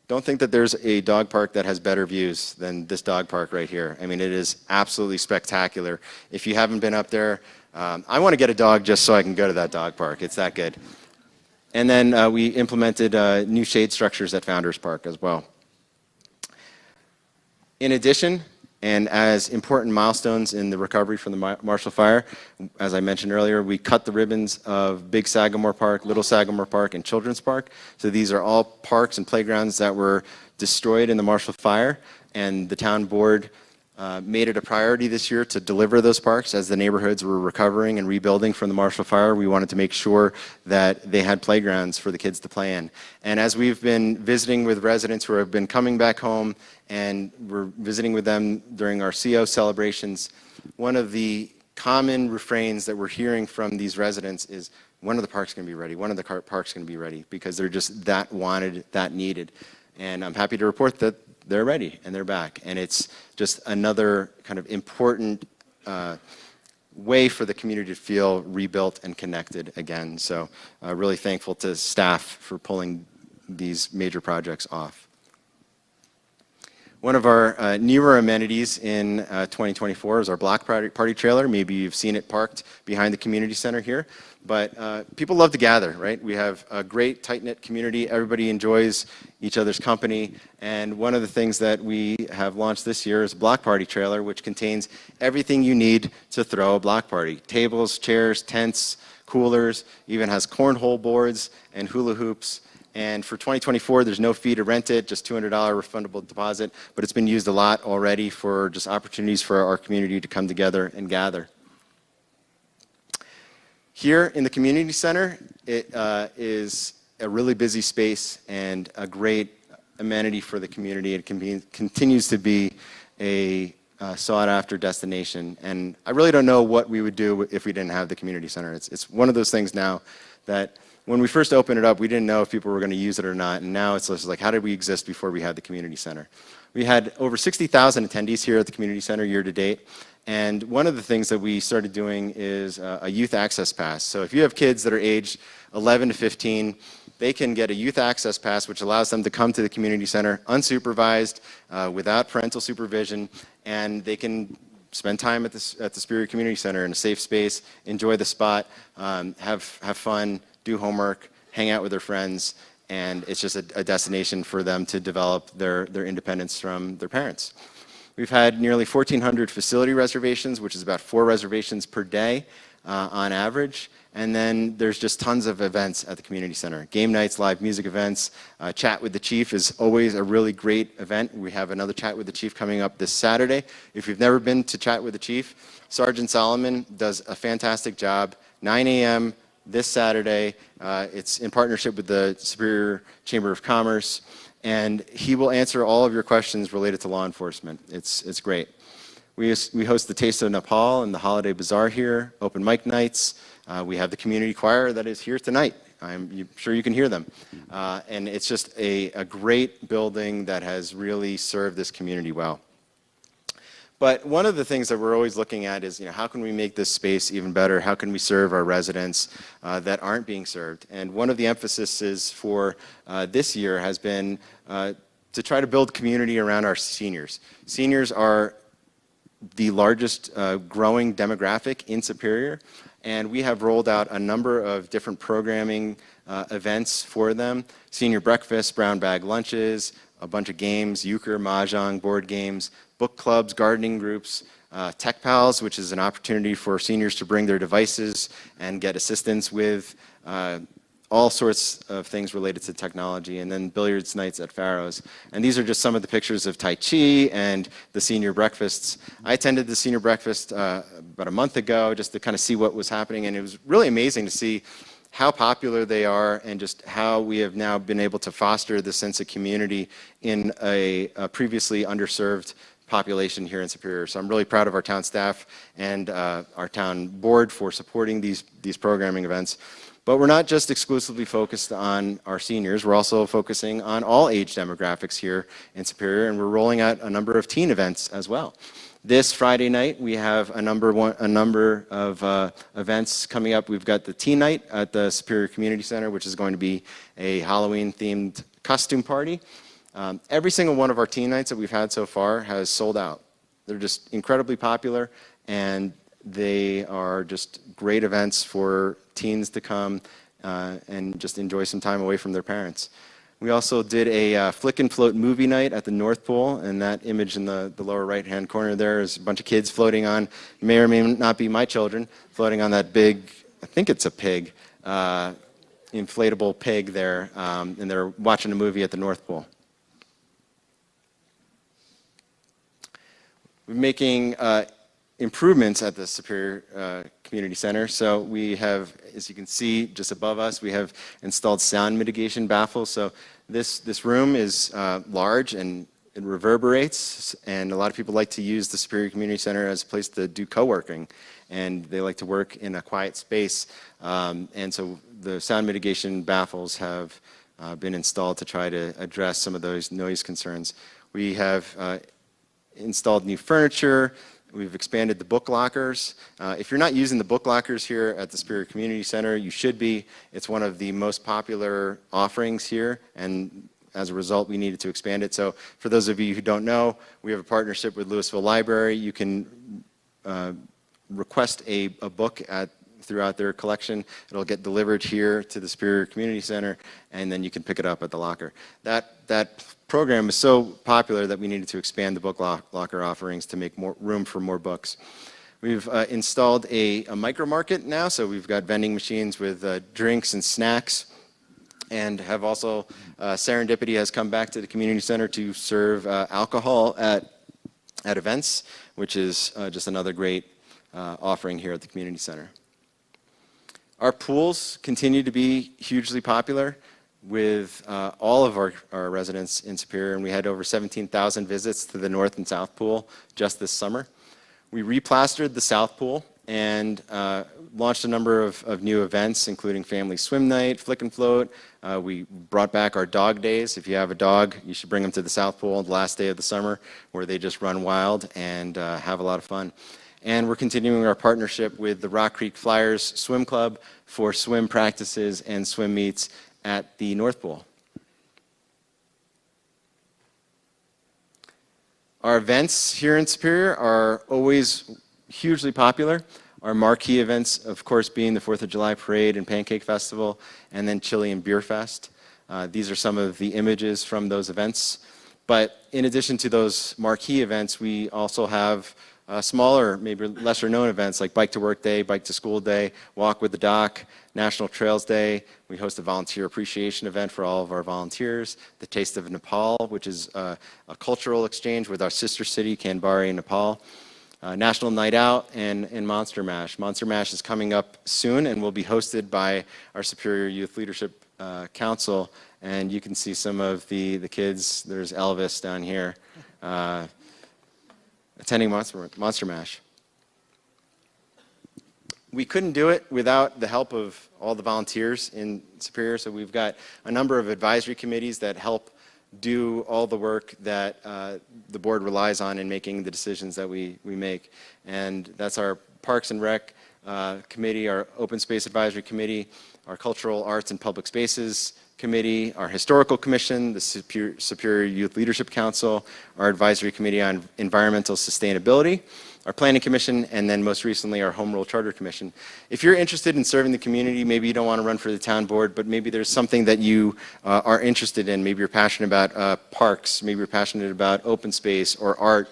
don't think that there's a dog park that has better views than this dog park right here. I mean, it is absolutely spectacular. If you haven't been up there, I want to get a dog just so I can go to that dog park. It's that good. And then we implemented new shade structures at Founders Park as well. In addition, and as important milestones in the recovery from the Marshall Fire, as I mentioned earlier, we cut the ribbons of Big Sagamore Park, Little Sagamore Park, and Children's Park. So these are all parks and playgrounds that were destroyed in the Marshall Fire, and the town board made it a priority this year to deliver those parks. As the neighborhoods were recovering and rebuilding from the Marshall Fire, we wanted to make sure that they had playgrounds for the kids to play in. And as we've been visiting with residents who have been coming back home, and we're visiting with them during our CO celebrations, one of the common refrains that we're hearing from these residents is, when are the parks going to be ready? When are the parks going to be ready? Because they're just that wanted, that needed. And I'm happy to report that they're ready and they're back. And it's just another kind of important way for the community to feel rebuilt and connected again. So really thankful to staff for pulling these major projects off. One of our newer amenities in 2024 is our block party trailer. Maybe you've seen it parked behind the community center here. But people love to gather, right? We have a great tight-knit community. Everybody enjoys each other's company. And one of the things that we have launched this year is a block party trailer, which contains everything you need to throw a block party. Tables, chairs, tents, coolers, even has cornhole boards and hula hoops. And for 2024, there's no fee to rent it, just $200 refundable deposit. But it's been used a lot already for just opportunities for our community to come together and gather. Here in the community center, it is a really busy space and a great amenity for the community. It continues to be a sought-after destination. And I really don't know what we would do if we didn't have the community center. It's one of those things now that when we first opened it up, we didn't know if people were going to use it or not. And now it's just like, how did we exist before we had the community center? We had over 60,000 attendees here at the community center year to date. And one of the things that we started doing is a youth access pass. So if you have kids that are aged 11 to 15, they can get a youth access pass, which allows them to come to the community center unsupervised, without parental supervision, and they can spend time at the Superior Community Center in a safe space, enjoy the spot, have fun, do homework, hang out with their friends, and it's just a destination for them to develop their independence from their parents. We've had nearly 1,400 facility reservations, which is about 4 reservations per day on average. And then there's just tons of events at the community center. Game nights, live music events. Chat with the Chief is always a really great event. We have another Chat with the Chief coming up this Saturday. If you've never been to Chat with the Chief, Sergeant Solomon does a fantastic job. 9 a.m. this Saturday. It's in partnership with the Superior Chamber of Commerce. And he will answer all of your questions related to law enforcement. It's great. We host the Taste of Nepal and the Holiday Bazaar here, open mic nights. We have the community choir that is here tonight. I'm sure you can hear them. And it's just a great building that has really served this community well. But one of the things that we're always looking at is, how can we make this space even better? How can we serve our residents that aren't being served? And one of the emphases for this year has been to try to build community around our seniors. Seniors are the largest growing demographic in Superior, and we have rolled out a number of different programming events for them. Senior breakfast, brown bag lunches, a bunch of games, euchre, mahjong, board games, book clubs, gardening groups, Tech Pals, which is an opportunity for seniors to bring their devices and get assistance with all sorts of things related to technology, and then billiards nights at Farrow's. And these are just some of the pictures of Tai Chi and the senior breakfasts. I attended the senior breakfast about a month ago just to kind of see what was happening, and it was really amazing to see how popular they are and just how we have now been able to foster the sense of community in a previously underserved population here in Superior. So I'm really proud of our town staff and our town board for supporting these programming events. But we're not just exclusively focused on our seniors, we're also focusing on all age demographics here in Superior, and we're rolling out a number of teen events as well. This Friday night, we have a number of events coming up. We've got the Teen Night at the Superior Community Center, which is going to be a Halloween-themed costume party. Every single one of our teen nights that we've had so far has sold out. They're just incredibly popular, and they are just great events for teens to come and just enjoy some time away from their parents. We also did a flick and float movie night at the North Pole, and that image in the lower right-hand corner there is a bunch of kids floating on, may or may not be my children, floating on that big, I think it's a pig, inflatable pig there, and they're watching a movie at the North Pole. We're making improvements at the Superior Community Center. So we have, as you can see just above us, we have installed sound mitigation baffles. So this room is large and it reverberates, and a lot of people like to use the Superior Community Center as a place to do co-working, and they like to work in a quiet space. And so the sound mitigation baffles have been installed to try to address some of those noise concerns. We have installed new furniture. We've expanded the book lockers. If you're not using the book lockers here at the Superior Community Center, you should be. It's one of the most popular offerings here, and as a result, we needed to expand it. So for those of you who don't know, we have a partnership with Louisville Library. You can request a book throughout their collection. It'll get delivered here to the Superior Community Center, and then you can pick it up at the locker. That program is so popular that we needed to expand the book locker offerings to make more room for more books. We've installed a micro market now, so we've got vending machines with drinks and snacks, and have also, Serendipity has come back to the community center to serve alcohol at events, which is just another great offering here at the community center. Our pools continue to be hugely popular with all of our residents in Superior, and we had over 17,000 visits to the North and South Pool just this summer. We replastered the South Pool and launched a number of new events, including Family Swim Night, Flick and Float. We brought back our dog days. If you have a dog, you should bring them to the South Pool on the last day of the summer, where they just run wild and have a lot of fun. And we're continuing our partnership with the Rock Creek Flyers Swim Club for swim practices and swim meets at the North Pool. Our events here in Superior are always hugely popular. Our marquee events, of course, being the 4th of July Parade and Pancake Festival, and then Chili and Beer Fest. These are some of the images from those events. But in addition to those marquee events, we also have smaller, maybe lesser known events like Bike to Work Day, Bike to School Day, Walk with the Doc, National Trails Day. We host a volunteer appreciation event for all of our volunteers. The Taste of Nepal, which is a cultural exchange with our sister city, Canberra, Nepal. National Night Out and Monster Mash. Monster Mash is coming up soon and will be hosted by our Superior Youth Leadership Council. And you can see some of the kids. There's Elvis down here. Attending Monster Mash. We couldn't do it without the help of all the volunteers in Superior, so we've got a number of advisory committees that help do all the work that the board relies on in making the decisions that we make. And that's our Parks and Rec Committee, our Open Space Advisory Committee, our Cultural Arts and Public Spaces Committee, our Historical Commission, the Superior Youth Leadership Council, our Advisory Committee on Environmental Sustainability, our Planning Commission, and then most recently our Home Rule Charter Commission. If you're interested in serving the community, maybe you don't want to run for the town board, but maybe there's something that you are interested in. Maybe you're passionate about parks, maybe you're passionate about open space or art.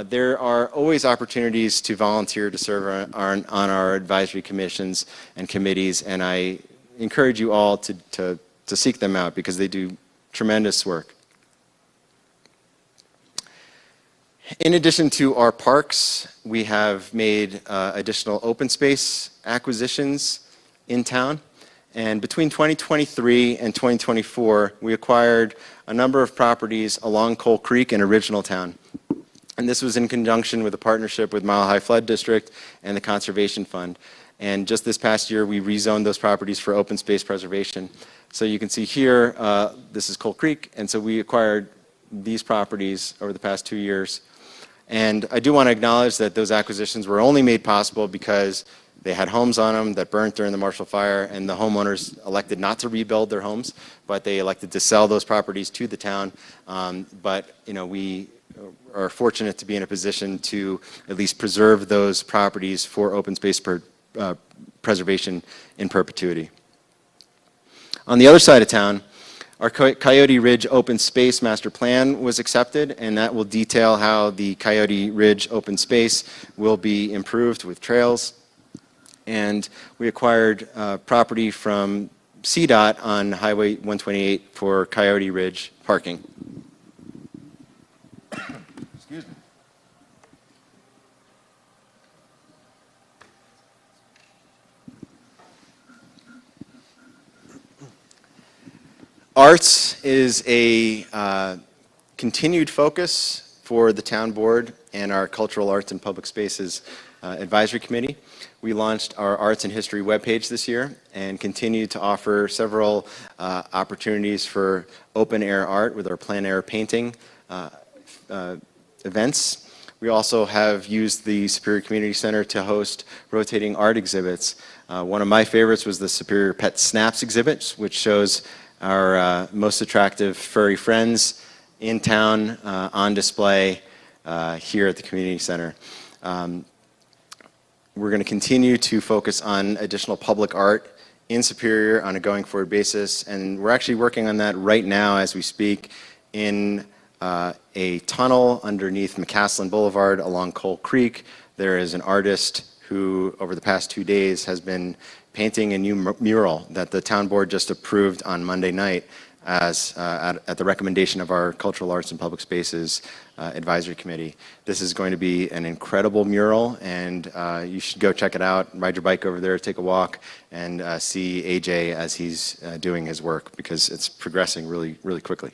There are always opportunities to volunteer to serve on our advisory commissions and committees, and I encourage you all to seek them out because they do tremendous work. In addition to our parks, we have made additional open space acquisitions in town. And between 2023 and 2024, we acquired a number of properties along Coal Creek in Original Town. And this was in conjunction with a partnership with Mile High Flood District and the Conservation Fund. And just this past year, we rezoned those properties for open space preservation. So you can see here, this is Coal Creek, and so we acquired these properties over the past 2 years. And I do want to acknowledge that those acquisitions were only made possible because they had homes on them that burnt during the Marshall Fire, and the homeowners elected not to rebuild their homes, but they elected to sell those properties to the town. But we are fortunate to be in a position to at least preserve those properties for open space preservation in perpetuity. On the other side of town, our Coyote Ridge Open Space Master Plan was accepted, and that will detail how the Coyote Ridge Open Space will be improved with trails. And we acquired property from CDOT on Highway 128 for Coyote Ridge parking. Excuse me. Arts is a continued focus for the town board and our Cultural Arts and Public Spaces Advisory Committee. We launched our Arts and History webpage this year and continue to offer several opportunities for open air art with our plein air painting events. We also have used the Superior Community Center to host rotating art exhibits. One of my favorites was the Superior Pet Snaps exhibit, which shows our most attractive furry friends in town on display here at the community center. We're going to continue to focus on additional public art in Superior on a going forward basis, and we're actually working on that right now as we speak in a tunnel underneath McCaslin Boulevard along Coal Creek. There is an artist who over the past 2 days has been painting a new mural that the town board just approved on Monday night as at the recommendation of our Cultural Arts and Public Spaces Advisory Committee. This is going to be an incredible mural, and you should go check it out, ride your bike over there, take a walk, and see AJ as he's doing his work, because it's progressing really, really quickly.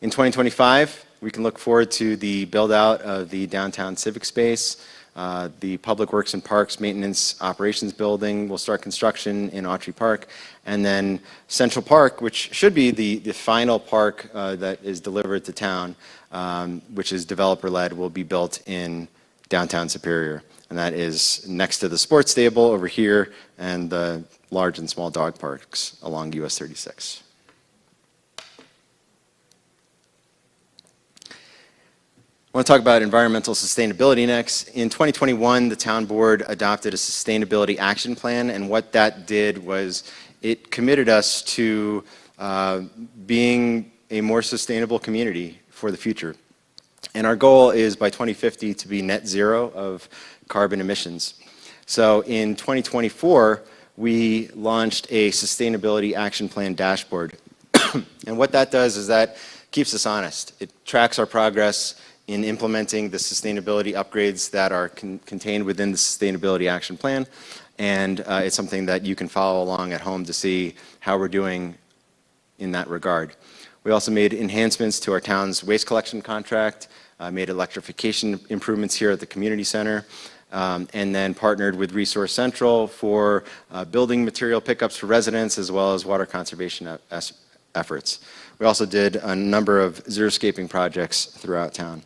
In 2025, we can look forward to the build-out of the downtown civic space. The Public Works and Parks Maintenance Operations Building will start construction in Autry Park. And then Central Park, which should be the final park that is delivered to town, which is developer-led, will be built in downtown Superior. And that is next to the sports stable over here and the large and small dog parks along US 36. I want to talk about environmental sustainability next. In 2021, the town board adopted a sustainability action plan, and what that did was it committed us to being a more sustainable community for the future. And our goal is by 2050 to be net zero of carbon emissions. So in 2024, we launched a sustainability action plan dashboard. And what that does is that keeps us honest. It tracks our progress in implementing the sustainability upgrades that are contained within the Sustainability Action Plan. And it's something that you can follow along at home to see how we're doing in that regard. We also made enhancements to our town's waste collection contract, made electrification improvements here at the community center, and then partnered with Resource Central for building material pickups for residents as well as water conservation efforts. We also did a number of xeriscaping projects throughout town.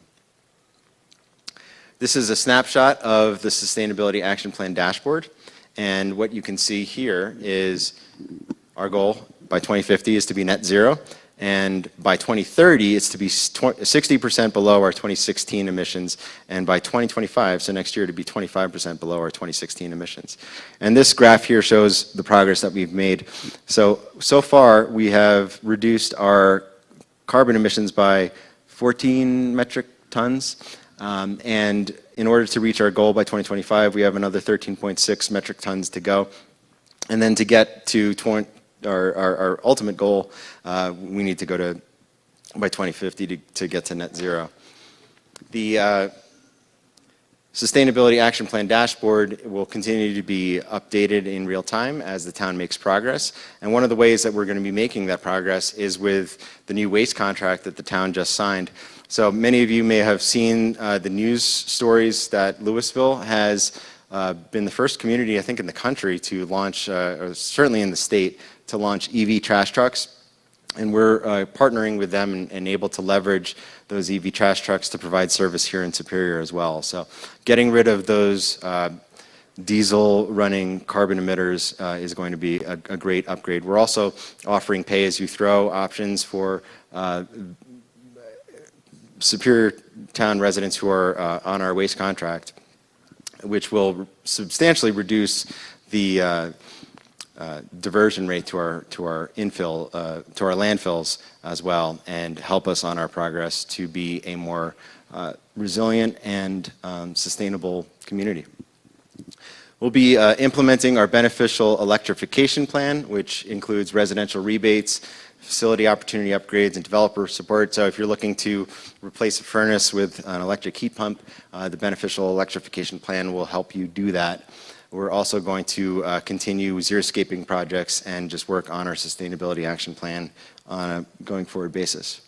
This is a snapshot of the Sustainability Action Plan dashboard, and what you can see here is our goal by 2050 is to be net zero, and by 2030 it's to be 60% below our 2016 emissions, and by 2025, so next year, to be 25% below our 2016 emissions. And this graph here shows the progress that we've made. So far we have reduced our carbon emissions by 14 metric tons. And in order to reach our goal by 2025, we have another 13.6 metric tons to go. And then to get to our ultimate goal, we need to go to by 2050 to get to net zero. The Sustainability Action Plan dashboard will continue to be updated in real time as the town makes progress. And one of the ways that we're going to be making that progress is with the new waste contract that the town just signed. So many of you may have seen the news stories that Louisville has been the first community, I think, in the country to launch, or certainly in the state, to launch EV trash trucks. And we're partnering with them and able to leverage those EV trash trucks to provide service here in Superior as well. So getting rid of those diesel running carbon emitters is going to be a great upgrade. We're also offering pay-as-you-throw options for Superior Town residents who are on our waste contract, which will substantially reduce the diversion rate to our infill, to our landfills as well, and help us on our progress to be a more resilient and sustainable community. We'll be implementing our beneficial electrification plan, which includes residential rebates, facility opportunity upgrades, and developer support. So if you're looking to replace a furnace with an electric heat pump, the beneficial electrification plan will help you do that. We're also going to continue xeriscaping projects and just work on our sustainability action plan on a going forward basis.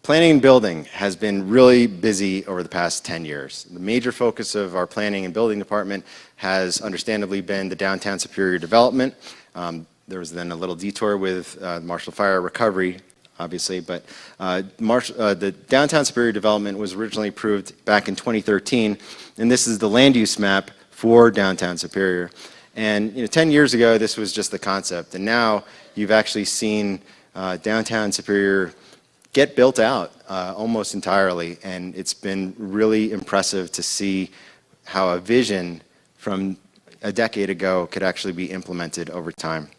Planning and building has been really busy over the past 10 years. The major focus of our planning and building department has understandably been the downtown Superior development. There was then a little detour with Marshall Fire recovery, obviously, but the downtown Superior development was originally approved back in 2013, and this is the land use map for downtown Superior. And 10 years ago, this was just the concept, and now you've actually seen downtown Superior get built out almost entirely, and it's been really impressive to see how a vision from a decade ago could actually be implemented over time.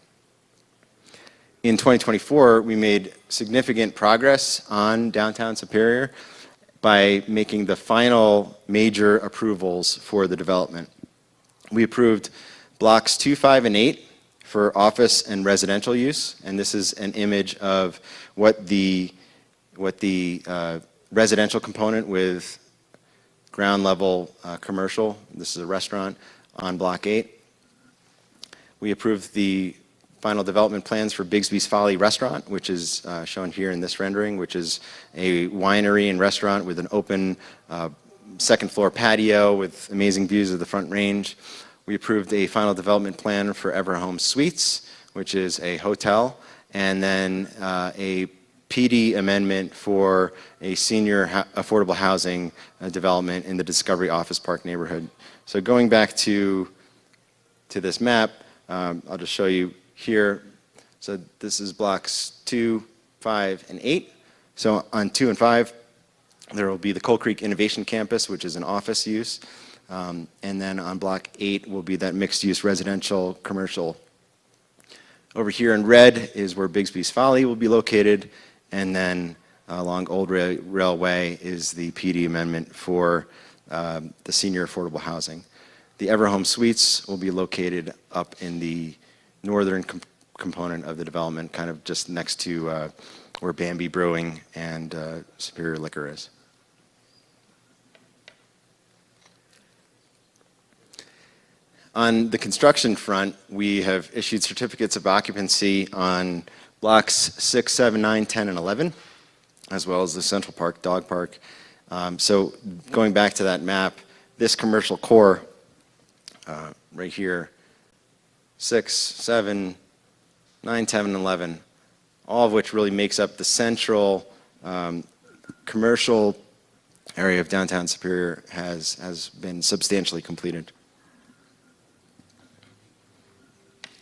In 2024, we made significant progress on downtown Superior by making the final major approvals for the development. We approved blocks 2, 5, and 8 for office and residential use, and this is an image of what the residential component with ground level commercial, this is a restaurant, on block 8. We approved the final development plans for Bigsby's Folly Restaurant, which is shown here in this rendering, which is a winery and restaurant with an open second floor patio with amazing views of the Front Range. We approved a final development plan for Everhome Suites, which is a hotel, and then a PD amendment for a senior affordable housing development in the Discovery Office Park neighborhood. So going back to this map, I'll just show you here. So this is blocks 2, 5, and 8. So on 2 and 5, there will be the Coal Creek Innovation Campus, which is an office use. And then on block 8 will be that mixed-use residential commercial. Over here in red is where Bigsby's Folly will be located. And then along Old Railway is the PD amendment for the senior affordable housing. The Everhome Suites will be located up in the northern component of the development, kind of just next to where Bambi Brewing and Superior Liquor is. On the construction front, we have issued certificates of occupancy on blocks 6, 7, 9, 10, and 11, as well as the Central Park Dog Park. So going back to that map, this commercial core right here, 6, 7, 9, 10, and 11, all of which really makes up the central commercial area of downtown Superior has been substantially completed.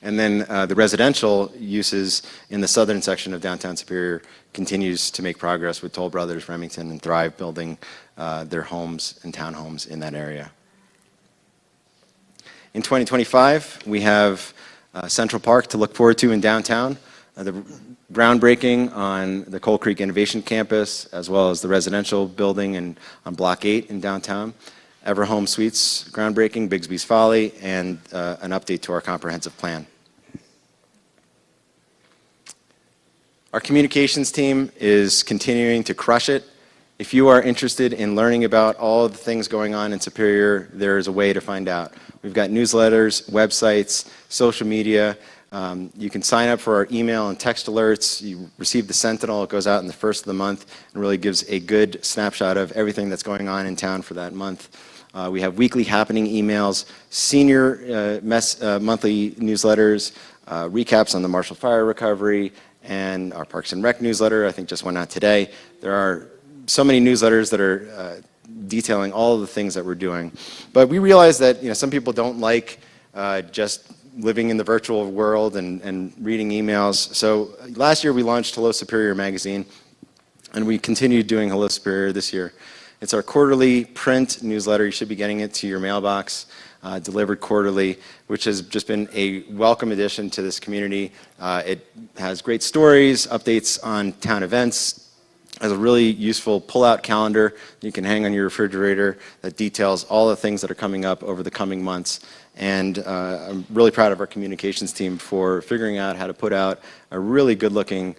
And then the residential uses in the southern section of downtown Superior continues to make progress with Toll Brothers, Remington, and Thrive building their homes and townhomes in that area. In 2025, we have Central Park to look forward to in downtown, the groundbreaking on the Coal Creek Innovation Campus, as well as the residential building on Block 8 in downtown, Everhome Suites groundbreaking, Bigsby's Folly, and an update to our comprehensive plan. Our communications team is continuing to crush it If you are interested in learning about all of the things going on in Superior, there is a way to find out. We've got newsletters, websites, social media. You can sign up for our email and text alerts. You receive the Sentinel. It goes out in the first of the month and really gives a good snapshot of everything that's going on in town for that month. We have weekly happening emails, senior monthly newsletters, recaps on the Marshall Fire recovery, and our Parks and Rec newsletter, I think just went out today. There are so many newsletters that are detailing all of the things that we're doing. But we realize that some people don't like just living in the virtual world and reading emails. So last year we launched Hello Superior magazine, and we continued doing Hello Superior this year. It's our quarterly print newsletter. You should be getting it to your mailbox, delivered quarterly, which has just been a welcome addition to this community. It has great stories, updates on town events, has a really useful pull-out calendar you can hang on your refrigerator that details all the things that are coming up over the coming months. And I'm really proud of our communications team for figuring out how to put out a really good-looking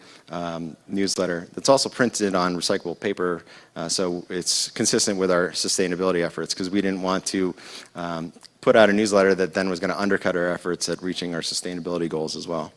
newsletter that's also printed on recyclable paper, so it's consistent with our sustainability efforts, because we didn't want to put out a newsletter that then was going to undercut our efforts at reaching our sustainability goals as well.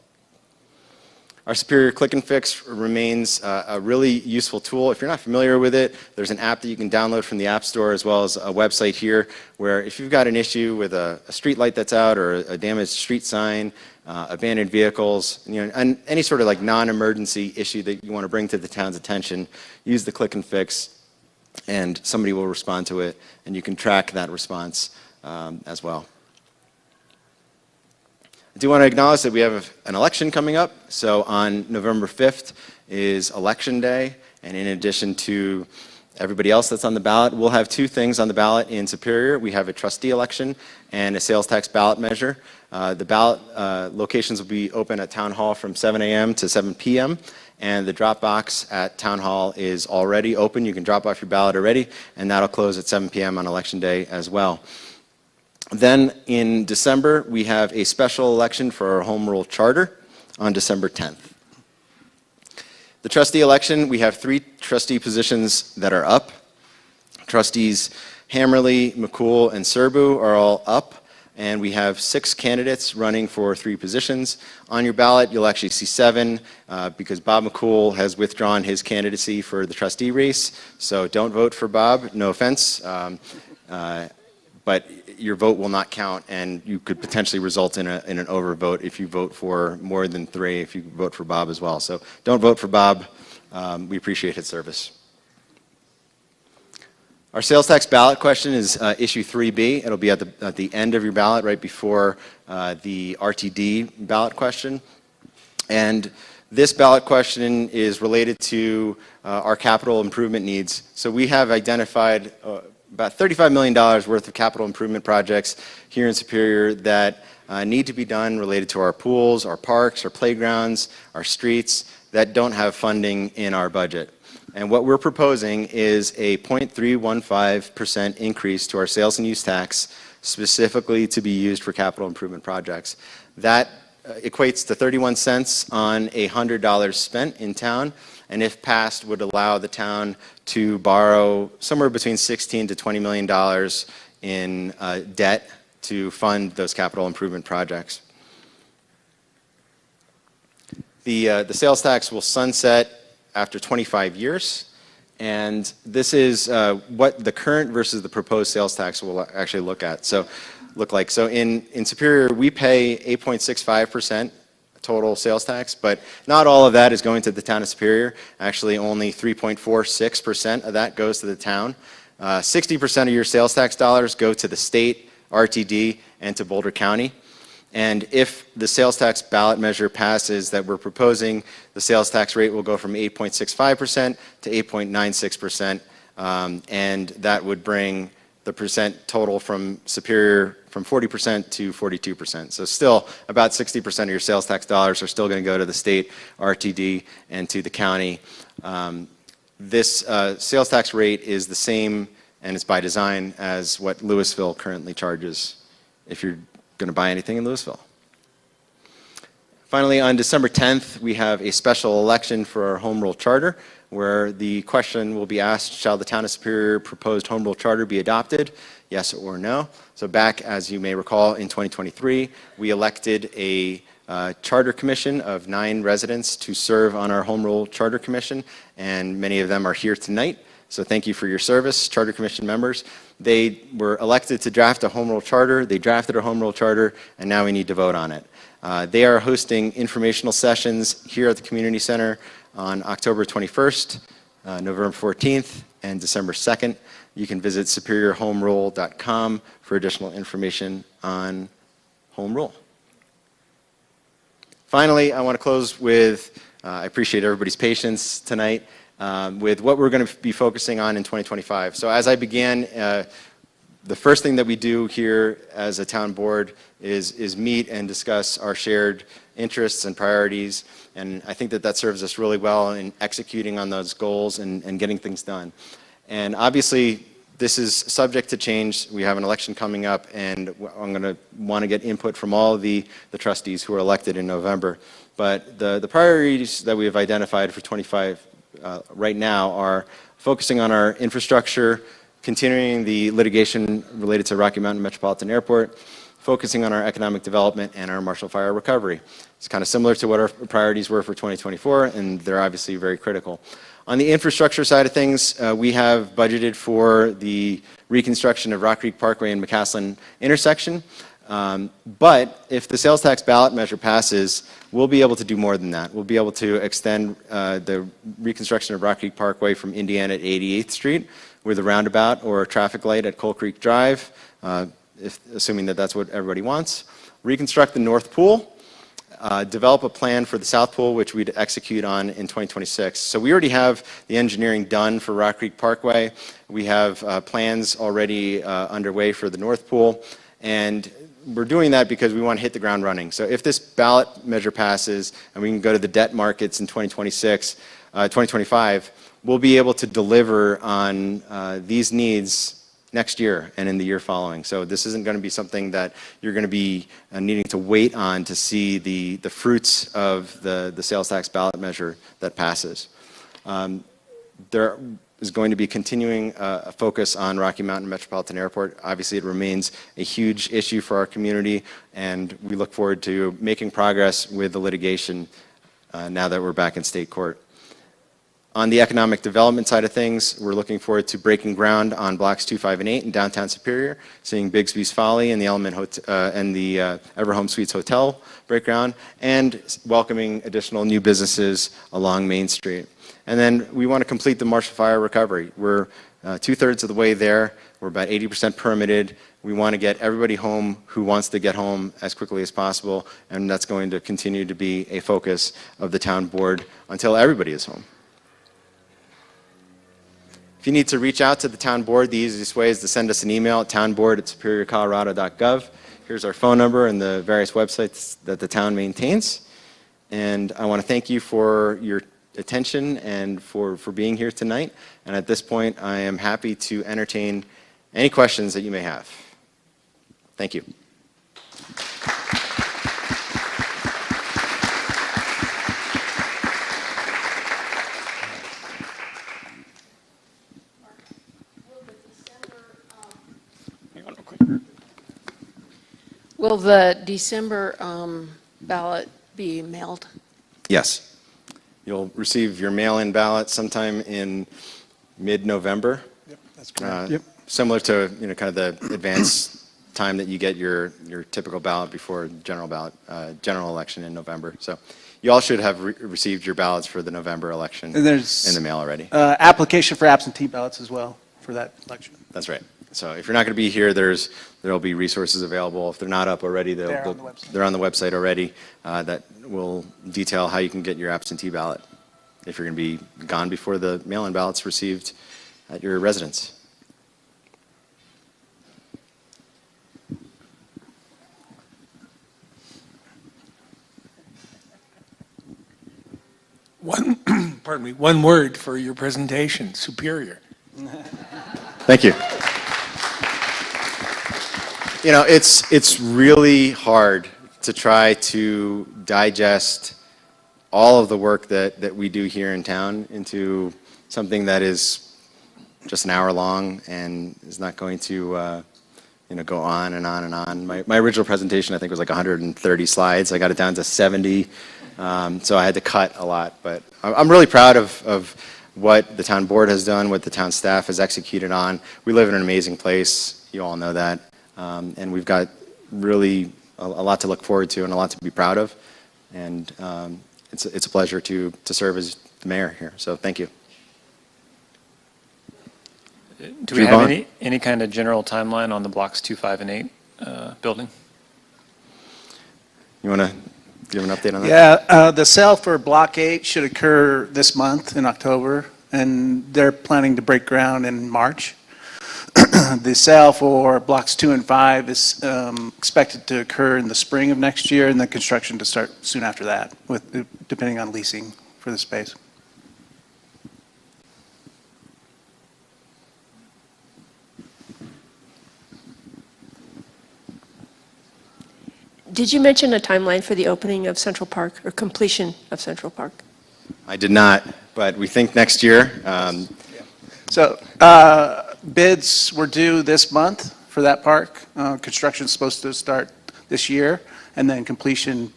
Our Superior Click and Fix remains a really useful tool. If you're not familiar with it, there's an app that you can download from the App Store, as well as a website here, where if you've got an issue with a street light that's out, or a damaged street sign, abandoned vehicles, and any sort of like non-emergency issue that you want to bring to the town's attention, use the Click and Fix, and somebody will respond to it, and you can track that response as well. I do want to acknowledge that we have an election coming up. So on November 5th is Election Day, and in addition to everybody else that's on the ballot, we'll have two things on the ballot in Superior. We have a trustee election and a sales tax ballot measure. The ballot locations will be open at Town Hall from 7 a.m. to 7 p.m., and the drop box at Town Hall is already open. You can drop off your ballot already, and that'll close at 7 p.m. on Election Day as well. Then in December, we have a special election for our home rule charter on December 10th. The trustee election, we have 3 trustee positions that are up. Trustees Hammerly, McCool, and Serbu are all up, and we have 6 candidates running for 3 positions. On your ballot, you'll actually see 7 because Bob McCool has withdrawn his candidacy for the trustee race, so don't vote for Bob, no offense. But your vote will not count, and you could potentially result in an overvote if you vote for more than 3, if you vote for Bob as well. So don't vote for Bob. We appreciate his service. Our sales tax ballot question is issue 3B. It'll be at the end of your ballot, right before the RTD ballot question. And this ballot question is related to our capital improvement needs. So we have identified about $35 million worth of capital improvement projects here in Superior that need to be done related to our pools, our parks, our playgrounds, our streets that don't have funding in our budget. And what we're proposing is a 0.315% increase to our sales and use tax, specifically to be used for capital improvement projects. That equates to 31 cents on $100 spent in town, and if passed, would allow the town to borrow somewhere between $16 to $20 million in debt to fund those capital improvement projects. The sales tax will sunset after 25 years, and this is what the current versus the proposed sales tax will actually look like. So in Superior, we pay 8.65% total sales tax, but not all of that is going to the town of Superior. Actually, only 3.46% of that goes to the town. 60% of your sales tax dollars go to the state, RTD, and to Boulder County. And if the sales tax ballot measure passes that we're proposing, the sales tax rate will go from 8.65% to 8.96%, and that would bring the percent total from Superior from 40% to 42%. So still about 60% of your sales tax dollars are still going to go to the state, RTD, and to the county. This sales tax rate is the same, and it's by design, as what Louisville currently charges if you're going to buy anything in Louisville. Finally, on December 10th, we have a special election for our home rule charter. where the question will be asked, shall the Town of Superior proposed Home Rule Charter be adopted? Yes or no. So back, as you may recall, in 2023, we elected a charter commission of 9 residents to serve on our Home Rule Charter Commission, and many of them are here tonight. So thank you for your service, Charter Commission members. They were elected to draft a Home Rule Charter. They drafted a Home Rule Charter, and now we need to vote on it. They are hosting informational sessions here at the Community Center on October 21st, November 14th, and December 2nd. You can visit superiorhomerule.com for additional information on Home Rule. Finally, I want to close with, I appreciate everybody's patience tonight, with what we're going to be focusing on in 2025. So as I began, the first thing that we do here as a town board is meet and discuss our shared interests and priorities, and I think that that serves us really well in executing on those goals and getting things done. And obviously, this is subject to change. We have an election coming up, and I'm going to want to get input from all of the trustees who are elected in November. But the priorities that we have identified for 25 right now are focusing on our infrastructure, continuing the litigation related to Rocky Mountain Metropolitan Airport, focusing on our economic development and our Marshall Fire recovery. It's kind of similar to what our priorities were for 2024, and they're obviously very critical. On the infrastructure side of things, we have budgeted for the reconstruction of Rock Creek Parkway and McCaslin intersection. But if the sales tax ballot measure passes, we'll be able to do more than that. We'll be able to extend the reconstruction of Rock Creek Parkway from Indiana at 88th Street with a roundabout or a traffic light at Coal Creek Drive, assuming that that's what everybody wants. Reconstruct the North Pool. Develop a plan for the South Pool, which we'd execute on in 2026. So we already have the engineering done for Rock Creek Parkway. We have plans already underway for the North Pool, and we're doing that because we want to hit the ground running. So if this ballot measure passes and we can go to the debt markets in 2025, we'll be able to deliver on these needs next year and in the year following. So this isn't going to be something that you're going to be needing to wait on to see the fruits of the sales tax ballot measure that passes. There is going to be continuing a focus on Rocky Mountain Metropolitan Airport. Obviously, it remains a huge issue for our community, and we look forward to making progress with the litigation now that we're back in state court. On the economic development side of things, we're looking forward to breaking ground on blocks 2, 5, and 8 in downtown Superior, seeing Bigsby's Folly and the Everhome Suites Hotel break ground, and welcoming additional new businesses along Main Street. And then we want to complete the Marshall Fire recovery. We're 2/3 of the way there. We're about 80% permitted. We want to get everybody home who wants to get home as quickly as possible, and that's going to continue to be a focus of the town board until everybody is home. If you need to reach out to the town board, the easiest way is to send us an email at townboard@superiorcolorado.gov. Here's our phone number and the various websites that the town maintains. And I want to thank you for your attention and for being here tonight. And at this point, I am happy to entertain any questions that you may have. Thank you. Will the December ballot be mailed? Yes. You'll receive your mail-in ballot sometime in mid-November. Yep, that's correct. Yep. Similar to kind of the advance time that you get your typical ballot before general election in November. So you all should have received your ballots for the November election And there's in the mail already. application for absentee ballots as well for that election. That's right. So if you're not going to be here, there'll be resources available. If they're not up already, They're on the website. they're on the website already that will detail how you can get your absentee ballot if you're going to be gone before the mail-in ballot's received at your residence. One word for your presentation, superior. Thank you. It's really hard to try to digest all of the work that we do here in town into something that is just an hour long and is not going to go on and on and on. My original presentation, I think, was like 130 slides. I got it down to 70, so I had to cut a lot. But I'm really proud of what the town board has done, what the town staff has executed on. We live in an amazing place. You all know that. And we've got really a lot to look forward to and a lot to be proud of. And it's a pleasure to serve as the mayor here. So thank you. Do we have any kind of general timeline on the blocks 2, 5, and 8 building? You want to give an update on that? Yeah, the sale for Block 8 should occur this month in October, and they're planning to break ground in March. The sale for Blocks 2 and 5 is expected to occur in the spring of next year, and the construction to start soon after that, depending on leasing for the space. Did you mention a timeline for the opening of Central Park or completion of Central Park? I did not, but we think next year. So bids were due this month for that park. Construction's supposed to start this year, and then completion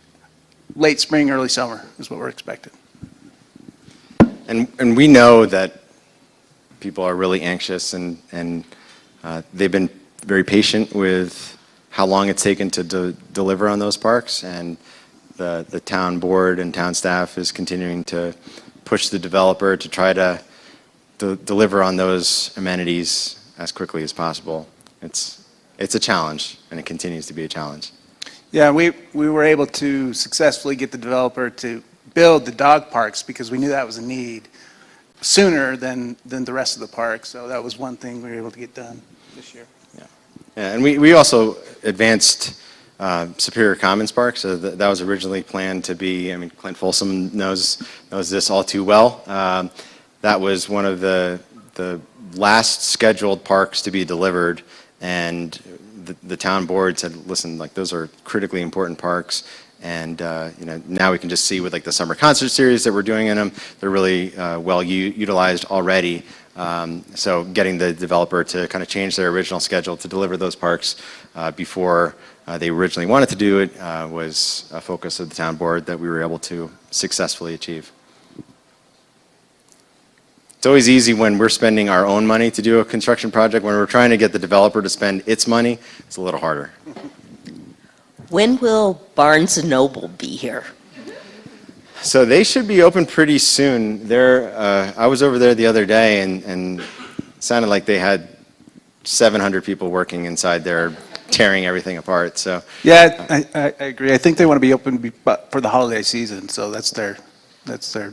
late spring, early summer is what we're expecting. And we know that people are really anxious, and they've been very patient with how long it's taken to deliver on those parks, and the town board and town staff is continuing to push the developer to try to deliver on those amenities as quickly as possible. It's a challenge, and it continues to be a challenge. Yeah, we were able to successfully get the developer to build the dog parks because we knew that was a need sooner than the rest of the park. So that was one thing we were able to get done this year. Yeah, and we also advanced Superior Commons Park, so that was originally planned to be, I mean, Clint Folsom knows this all too well. That was one of the last scheduled parks to be delivered, and the town board said, listen, like, those are critically important parks, and now we can just see with like the summer concert series that we're doing in them, they're really well utilized already. So getting the developer to kind of change their original schedule to deliver those parks before they originally wanted to do it was a focus of the town board that we were able to successfully achieve. It's always easy when we're spending our own money to do a construction project. When we're trying to get the developer to spend its money, it's a little harder. When will Barnes & Noble be here? So they should be open pretty soon. I was over there the other day, and it sounded like they had 700 people working inside there, tearing everything apart. So Yeah, I agree. I think they want to be open for the holiday season, so that's their. Yeah.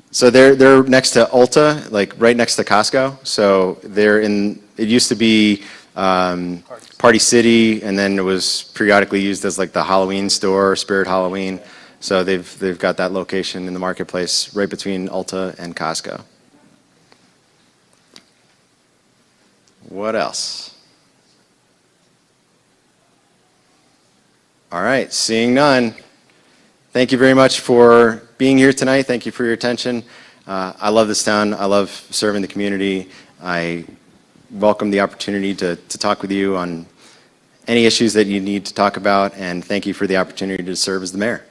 So they're next to Ulta, like right next to Costco. So they're in. It used to be Party City, and then it was periodically used as like the Halloween store, Spirit Halloween. So they've got that location in the marketplace right between Ulta and Costco. What else? All right, seeing none. Thank you very much for being here tonight. Thank you for your attention. I love this town. I love serving the community. I welcome the opportunity to talk with you on any issues that you need to talk about, and thank you for the opportunity to serve as the mayor.